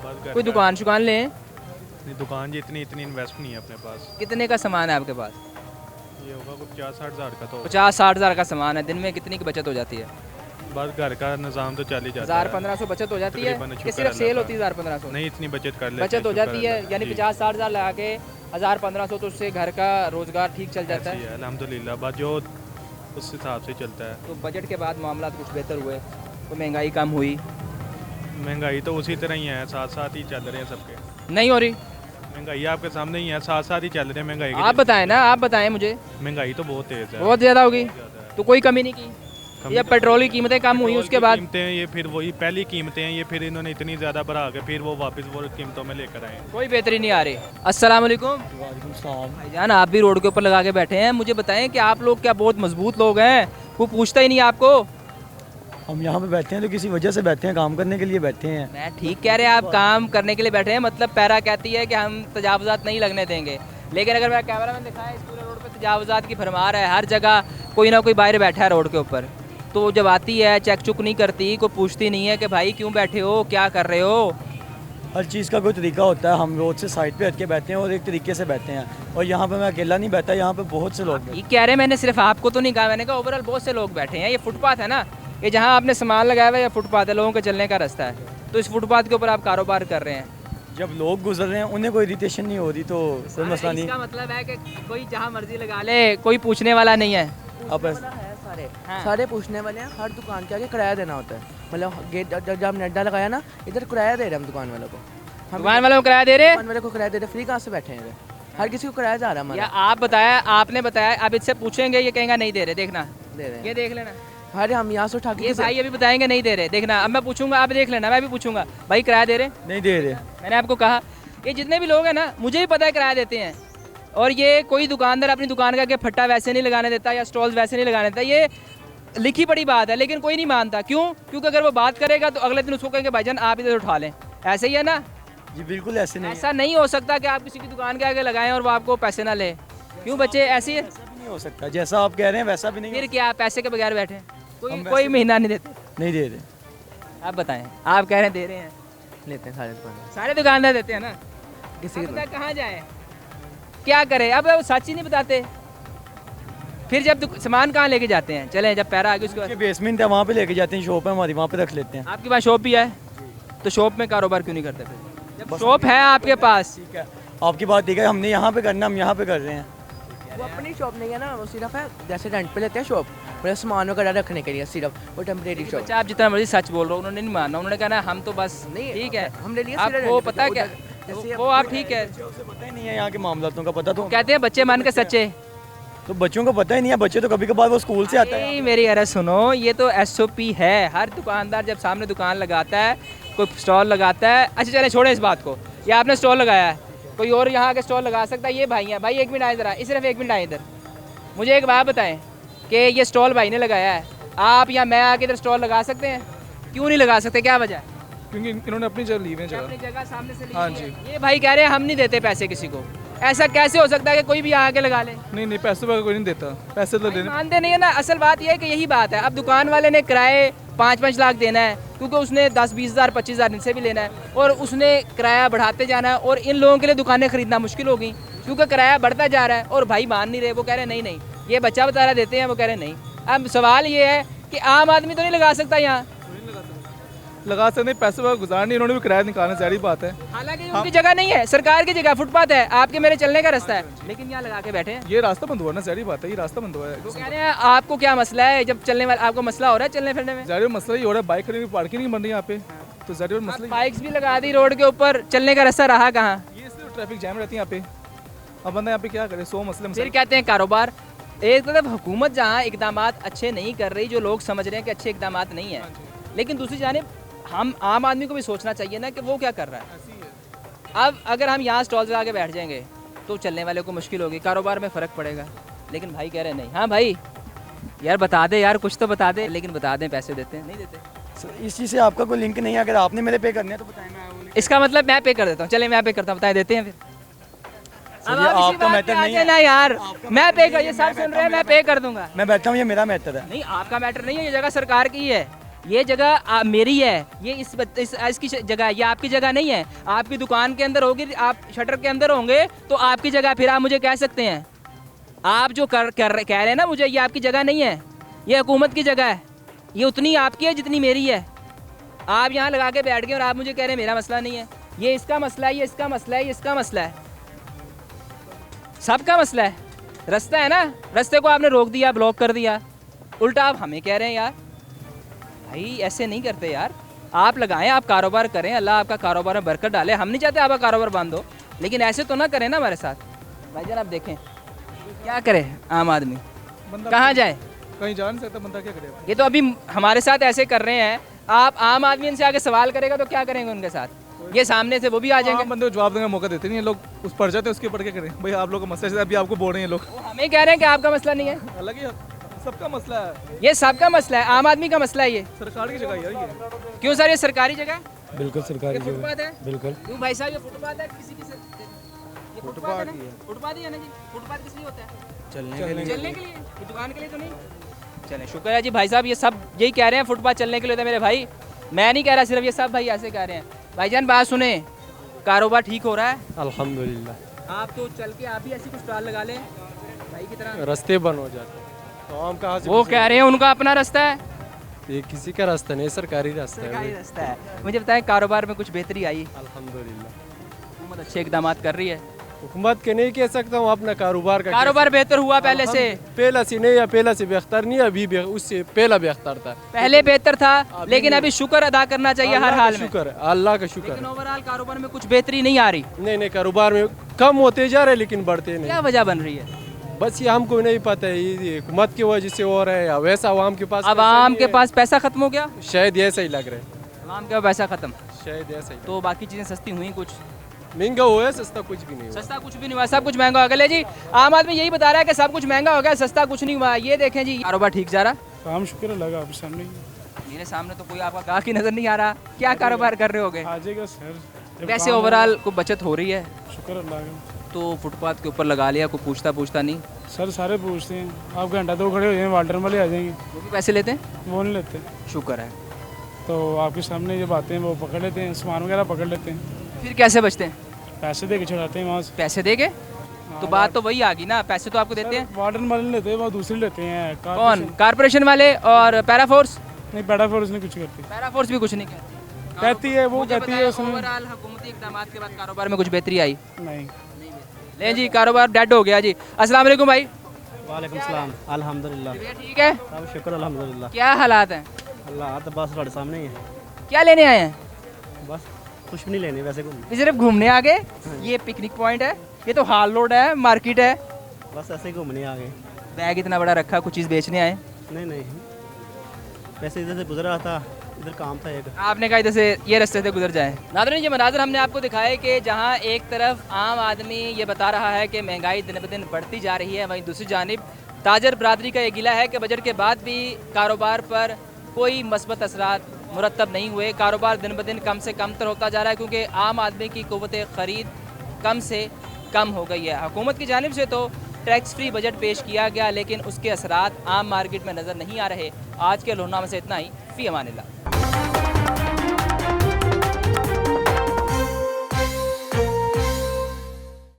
बस कोई दुकान शुकान लें? नहीं, दुकान जी इतनी इन्वेस्ट नहीं है अपने पास। कितने का सामान है आपके पास? ये होगा कुछ 50-60 हज़ार का। तो 50-60 हज़ार का सामान है, दिन में कितनी की बचत हो जाती है? बस घर का निज़ाम तो चल ही जाता है। 1000-1500 बचत हो जाती है कि सिर्फ सेल होती है? 1000-1500 नहीं, इतनी बचत कर लेते हैं। बचत हो जाती है, यानी 50-60 हज़ार लगा के 1000-1500 तो उससे घर का रोजगार ठीक चल जाता है? अल्हम्दुलिल्लाह, बस जो उस हिसाब से चलता है। तो बजट के बाद मामला कुछ बेहतर हुए, तो महंगाई कम हुई? महंगाई तो उसी तरह ही है, साथ साथ ही चल रहे हैं सबके। नहीं हो रही महंगाई? आपके सामने ही है, साथ साथ ही चल रहे हैं महंगाई। आप बताएं ना, आप बताएं मुझे। महंगाई तो बहुत तेज़ है, बहुत ज़्यादा होगी, तो कोई कमी नहीं की? कमी ये पेट्रोल की कीमतें कम हुई पेट्रोल उसके की बाद कीमतें ये फिर वही पहली कीमतें हैं, ये फिर इन्होंने इतनी ज़्यादा बढ़ा के फिर वो वापस वो कीमतों में लेकर आए। कोई बेहतरी नहीं आ रही। अस्सलाम वालेकुम भाईजान, आप भी रोड के ऊपर लगा के बैठे हैं, मुझे बताएं कि आप लोग क्या बहुत मजबूत लोग हैं, कोई पूछता ही नहीं आपको? हम यहाँ पे बैठे हैं तो किसी वजह से बैठे हैं, काम करने के लिए बैठे हैं। मैं ठीक कह रहे हैं, आप काम करने के लिए बैठे हैं, मतलब पैरा कहती है कि हम तजावुज़ात नहीं लगने देंगे, लेकिन अगर मेरा कैमरा मैन दिखाए इस पूरे रोड पे तजावुज़ात की फरमार है, हर जगह कोई ना कोई बाहर बैठा है रोड के ऊपर, तो जब आती है चेक चुक नहीं करती, कोई पूछती नहीं है कि भाई क्यों बैठे हो, क्या कर रहे हो। हर चीज़ का कोई तरीका होता है, हम रोड से साइड पे हट के बैठे हैं और एक तरीके से बैठे हैं, और यहाँ पे मैं अकेला नहीं बैठा, यहाँ पे बहुत से लोग ठीक कह रहे हैं, मैंने सिर्फ आपको तो नहीं कहा, मैंने कहा ओवरऑल बहुत से लोग बैठे हैं। ये फुटपाथ है ना, ये जहाँ आपने सामान लगाया हुआ है, ये फुटपाथ है, लोगों के चलने का रास्ता है, तो इस फुटपाथ के ऊपर आप कारोबार कर रहे हैं। जब लोग गुजर रहे हैं उन्हें कोई इरिटेशन नहीं हो रही तो कोई मसला नहीं। इसका मतलब है कि कोई जहाँ मर्जी लगा ले, कोई पूछने वाला नहीं है। अब सारे पूछने वाले हैं, हर दुकान के आगे किराया देना होता है, मतलब गेट जब हमने अड्डा लगाया ना, इधर किराया दे रहे हैं हम दुकान वालों को। दुकान वालों को किराया दे रहे हैं? दुकान वाले को किराया दे रहे, फ्री कहाँ से बैठे हैं इधर, हर किसी को किराया जा रहा है या हमारा। आप बताया, आपने बताया, अब इससे पूछेंगे, ये कहेंगे नहीं दे रहे, देखना दे रहे हैं, ये देख लेना। अरे हम यहाँ से उठा के ये भाई अभी बताएंगे नहीं दे रहे, देखना, अब मैं पूछूंगा, आप देख लेना, मैं भी पूछूंगा भाई किराया दे रहे? नहीं दे रहे। मैंने आपको कहा, ये जितने भी लोग हैं ना, मुझे भी पता है किराया देते हैं, और ये कोई दुकानदार अपनी दुकान का के फट्टा वैसे नहीं लगाने देता या स्टॉल्स वैसे नहीं लगाने देता, ये लिखी पड़ी बात है, लेकिन कोई नहीं मानता। क्यों? क्योंकि अगर वो बात करेगा तो अगले दिन उसको कहेंगे भाईजान आप इधर उठा लें, ऐसे ही है ना? जी बिल्कुल ऐसे नहीं, ऐसा नहीं हो सकता कि आप किसी की दुकान के आगे लगाएं और वो आपको पैसे ना ले। क्यों बच्चे, ऐसे ही नहीं हो सकता, जैसा आप कह रहे हैं वैसा भी नहीं। फिर क्या पैसे के बगैर बैठे, कोई महीना नहीं देते? नहीं दे रहे। आप बताएं, आप कह रहे हैं दे रहे हैं, लेते हैं सारे दुकानदार देते हैं ना, किसी कहाँ जाए, क्या करे? अब वो सच ही नहीं बताते, फिर जब सामान कहाँ लेके जाते हैं? चले जब पैरा आगे उसके बाद बेसमेंट है वहाँ पे लेके जाते हैं, शॉप है हमारी वहाँ पे रख लेते हैं। आपके पास शॉप भी है, तो शॉप में कारोबार क्यों नहीं करते फिर? जब शॉप है आपके पास। ठीक है, आपकी बात ठीक है, हमने यहाँ पे करना, हम यहाँ पे कर रहे हैं। वो अपनी शॉप नहीं है ना, वो सिर्फ है जैसे रेंट पे लेते हैं शॉप, मतलब सामान वगैरह रखने के लिए सिर्फ, वो टेम्परेरी शॉप। अच्छा, आप जितना मर्जी सच बोल रहे हो, उन्होंने नहीं मानना, उन्होंने कहना हम तो बस नहीं, ठीक है हमने लिया, आपको पता है क्या वो आप ठीक है, पता ही नहीं है यहाँ के मामलों का पता, तो कहते हैं बच्चे मान के सच्चे, तो बच्चों को पता ही नहीं है, बच्चे तो कभी कभार वो स्कूल से आता है। मेरी अरे सुनो, ये तो SOP है, हर दुकानदार जब सामने दुकान लगाता है, कोई स्टॉल लगाता है। अच्छा चले छोड़े इस बात को, ये आपने स्टॉल लगाया है, कोई और यहाँ आके स्टॉल लगा सकता है? ये भाई है, भाई एक मिनट आए जरा, सिर्फ एक मिनट आए इधर, मुझे एक बात बताएं कि ये स्टॉल भाई ने लगाया है, आप या मैं आके इधर स्टॉल लगा सकते हैं? क्यों नहीं लगा सकते, क्या वजह? क्योंकि इन्होंने अपनी जगह ली हुई है, अपनी जगह सामने से ली हाँ है। जी। ये भाई कह रहे हैं हम नहीं देते पैसे किसी को, ऐसा कैसे हो सकता है कि कोई भी आके लगा ले? नहीं पैसे वगैरह कोई नहीं देता, पैसे तो देने मानते नहीं है ना। असल बात यह है कि यही बात है, अब दुकान वाले ने किराए 5-5 लाख देना है, क्योंकि उसने 10-20 हज़ार 25 हज़ार इनसे भी लेना है, और उसने किराया बढ़ाते जाना है, और इन लोगों के लिए दुकानें खरीदना मुश्किल हो गई, क्योंकि किराया बढ़ता जा रहा है, और भाई मान नहीं रहे, वो कह रहे नहीं नहीं, ये बच्चा बता रहा देते हैं, वो कह रहे नहीं। अब सवाल ये है कि आम आदमी तो नहीं लगा सकता यहाँ? लगा सकते, पैसे वगैरह गुजारने, इन्होंने भी किराया निकालना, सारी बात है। हालांकि उनकी जगह नहीं है, सरकार की जगह, फुटपाथ है, आपके मेरे चलने का रास्ता है, लेकिन यहाँ लगा के बैठे हैं। ये रास्ता बंद हुआ ना, सारी बात है, ये रास्ता बंद हुआ है। तो कह रहे हैं आपको क्या मसला है, जब चलने वाले आपको मसला हो रहा है चलने फिरने में? जारी मसला ही हो रहा है, बाइक खड़ी हुई पार्किंग नहीं बन रही यहाँ पे, तो जारी मसला। बाइक्स भी लगा दी रोड के ऊपर, चलने का रास्ता रहा कहाँ? ये सिर्फ ट्रैफिक जैम रहती है यहाँ पे, अब बंदा यहाँ पे क्या करे, 100 मसले। फिर कहते हैं कारोबार। एक तरफ हुकूमत जहाँ इकदाम अच्छे नहीं कर रही, जो लोग समझ रहे हैं कि अच्छे इकदाम नहीं है, लेकिन दूसरी जानिब हम आम आदमी को भी सोचना चाहिए ना कि वो क्या कर रहा है। अब अगर हम यहाँ स्टॉल लगा के बैठ जाएंगे तो चलने वाले को मुश्किल होगी, कारोबार में फ़र्क पड़ेगा, लेकिन भाई कह रहे नहीं। हाँ भाई यार बता दे यार, कुछ तो बता दे, लेकिन बता दें पैसे देते हैं नहीं देते। इस चीज़ से आपका कोई लिंक नहीं है, अगर आपने मेरे पे करने हैं तो बताएं। इसका मतलब मैं पे कर देता हूँ, चले मैं पे करता हूँ, बताए देते हैं फिर। अब आपका मैटर नहीं है ना यार, मैं पे कर, ये सब सुन रहे हैं, मैं पे कर दूंगा। मैं बैठा हूँ, ये मेरा मैटर है। नहीं आपका मैटर नहीं है, ये जगह सरकार की है, ये जगह मेरी है, ये इसकी जगह है, ये आपकी जगह नहीं है। आपकी दुकान के अंदर होगी, आप शटर के अंदर होंगे तो आपकी जगह, फिर आप मुझे कह सकते हैं। आप जो कह रहे हैं ना मुझे, ये आपकी जगह नहीं है, ये हुकूमत की जगह है, ये उतनी आपकी है जितनी मेरी है। आप यहाँ लगा के बैठ गए और आप मुझे कह रहे हैं मेरा मसला नहीं है, ये इसका मसला है, ये इसका मसला है, ये इसका मसला है, सबका मसला है। रास्ता है ना, रास्ते को आपने रोक दिया, ब्लॉक कर दिया, उल्टा आप हमें कह रहे हैं यार। भाई ऐसे नहीं करते यार, आप लगाएं, आप कारोबार करें, अल्लाह आपका कारोबार में बरकत डाले। हम नहीं चाहते आपका कारोबार बंद हो, लेकिन ऐसे तो ना करें ना हमारे साथ। भाईजान आप देखें क्या करे आम आदमी, कहाँ जाए? कहीं जा नहीं सकता बंदा, क्या करेगा? ये तो अभी हमारे साथ ऐसे कर रहे हैं, आप आम आदमी इनसे आगे सवाल करेगा तो क्या करेंगे उनके साथ? ये सामने से वो भी आ जाएंगे। बंदे को जवाब देने का मौका देते नहीं है लोग, उस पर जाते हैं उसके ऊपर क्या करें भाई? आप लोग का मसला है, अभी आपको बोल रहे हैं लोग, हमें कह रहे हैं कि आपका मसला नहीं है। अलग ही सबका मसला है, ये सबका मसला है, आम आदमी का मसला है ये। सरकार की जगह यार ये। क्यों सर, ये सरकारी जगह है? बिल्कुल सरकारी जगह, फुटपाथ है। बिल्कुल। क्यों भाई साहब, ये फुटपाथ है किसी ये फुटपाथ है ना? फुटपाथ ही है ना जी। फुटपाथ किस लिए होता है? चलने के लिए, ये दुकान के लिए तो नहीं। चले, शुक्र है जी भाई साहब, ये सब यही कह रहे हैं फुटपाथ चलने के लिए होता है मेरे भाई। मैं नहीं कह रहा, सिर्फ ये सब भाई ऐसे कह रहे हैं। भाईजान बात सुने, कारोबार ठीक हो रहा है? अल्हम्दुलिल्लाह। आप तो चल के आप भी ऐसी कुछ स्टॉल लगा लें भाई की तरह, रास्ते बंद हो जाते हैं तो हम कहाँ से? वो कह रहे हैं उनका अपना रास्ता है। ये किसी का रास्ता नहीं, सरकारी रास्ता सरकारी रास्ता है। मुझे बताएं, कारोबार में कुछ बेहतरी आई? अल्हम्दुलिल्लाह, हुकूमत अच्छे इकदाम कर रही है। हुकूमत के नहीं कह सकता हूँ, अपना कारोबार का कारोबार बेहतर हुआ पहले से? पहला से नहीं, या पहला से बेहतर नहीं, अभी उससे पहला बेहतर था। पहले बेहतर था, लेकिन अभी शुक्र अदा करना चाहिए हर हाल में। शुक्र, अल्लाह का शुक्र। लेकिन ओवरऑल कारोबार में कुछ बेहतरी नहीं आ रही। नहीं, कारोबार में कम होते जा रहे लेकिन बढ़ते नहीं। क्या वजह बन रही है? बस ये हमको नहीं पता है, ये हुकूमत की वजह से हो रहा है या वैसा आवाम के पास? आवाम के पास पैसा खत्म हो गया, शायद ऐसा ही लग रहा है। आवाम का पैसा खत्म, शायद ऐसा ही। तो बाकी चीजें सस्ती हुई, कुछ महंगा हुआ है, सस्ता कुछ भी नहीं हुआ। सस्ता कुछ भी नहीं हुआ, सब कुछ महंगा हो गया जी। आम आदमी यही बता रहा है कि सब कुछ महंगा हो गया, सस्ता कुछ नहीं हुआ। ये देखें जी, कारोबार ठीक जा रहा? काम शुक्र लगा आपके सामने। मेरे सामने तो कोई आपका गाहक ही नजर नहीं आ रहा। क्या कारोबार कर रहे होगे? आ जाएगा सर। वैसे ओवरऑल को बचत हो रही है? शुक्र अल्लाह का। तो फुटपाथ के ऊपर लगा लिया, कोई पूछता नहीं? सर सारे पूछते हैं, आप घंटा दो खड़े हो जाएंगे, वाटर वाले आ जाएंगे। वो भी पैसे लेते हैं? वो नहीं लेते। शुक्र है। तो आपके सामने जो बातें हैं वो पकड़ लेते हैं, सामान वगैरह पकड़ लेते हैं। फिर कैसे बचते हैं? पैसे दे के छुड़ाते हैं वहाँ से। पैसे दे के? तो बात तो वही आ गई ना, पैसे तो आपको देते हैं। वाटर वाले लेते हैं, वो दूसरे लेते हैं। कौन? कारपोरेशन वाले और पैराफोर्स? नहीं, पैराफोर्स नहीं कुछ करती। पैराफोर्स भी कुछ नहीं कहती है, वो कहती है ओवरऑल हुकूमती इक़दाम के बाद कारोबार में कुछ बेहतरी आई? नहीं। ले जी, कारोबार डेड हो गया जी। अस्सलाम वालेकुम भाई। वालेकुम सलाम। अल्हम्दुलिल्लाह ठीक है, सब शुक्र अल्हम्दुलिल्लाह। क्या हालात हैं? अल्लाह तो बस हमारे सामने ही है। क्या लेने आए हैं? बस कुछ भी नहीं लेने, वैसे घूमने। सिर्फ घूमने आ गए? ये पिकनिक पॉइंट है, ये तो हाल रोड है, मार्केट है। बस ऐसे ही घूमने आ गए। बैग इतना बड़ा रखा, कुछ चीज़ बेचने आए? नहीं, वैसे इधर से गुजर रहा था, इधर काम था एक। आपने कहा इधर से ये रास्ते से गुजर जाए। नाज़रीन, ये मनाज़र हमने आपको दिखाए कि जहाँ एक तरफ आम आदमी ये बता रहा है कि महंगाई दिन ब दिन बढ़ती जा रही है, वहीं दूसरी जानिब ताजर बरादरी का ये गिला है कि बजट के बाद भी कारोबार पर कोई मस्बत असरात मुरतब नहीं हुए। कारोबार दिन ब दिन कम से कम तर होता जा रहा है, क्योंकि आम आदमी की क़ुव्वत ख़रीद कम से कम हो गई है। हुकूमत की जानिब से तो टैक्स फ्री बजट पेश किया गया, लेकिन उसके असरात आम मार्केट में नज़र नहीं आ रहे। आज के लोहनामे से इतना ही। फ़ी अमानिल्लाह।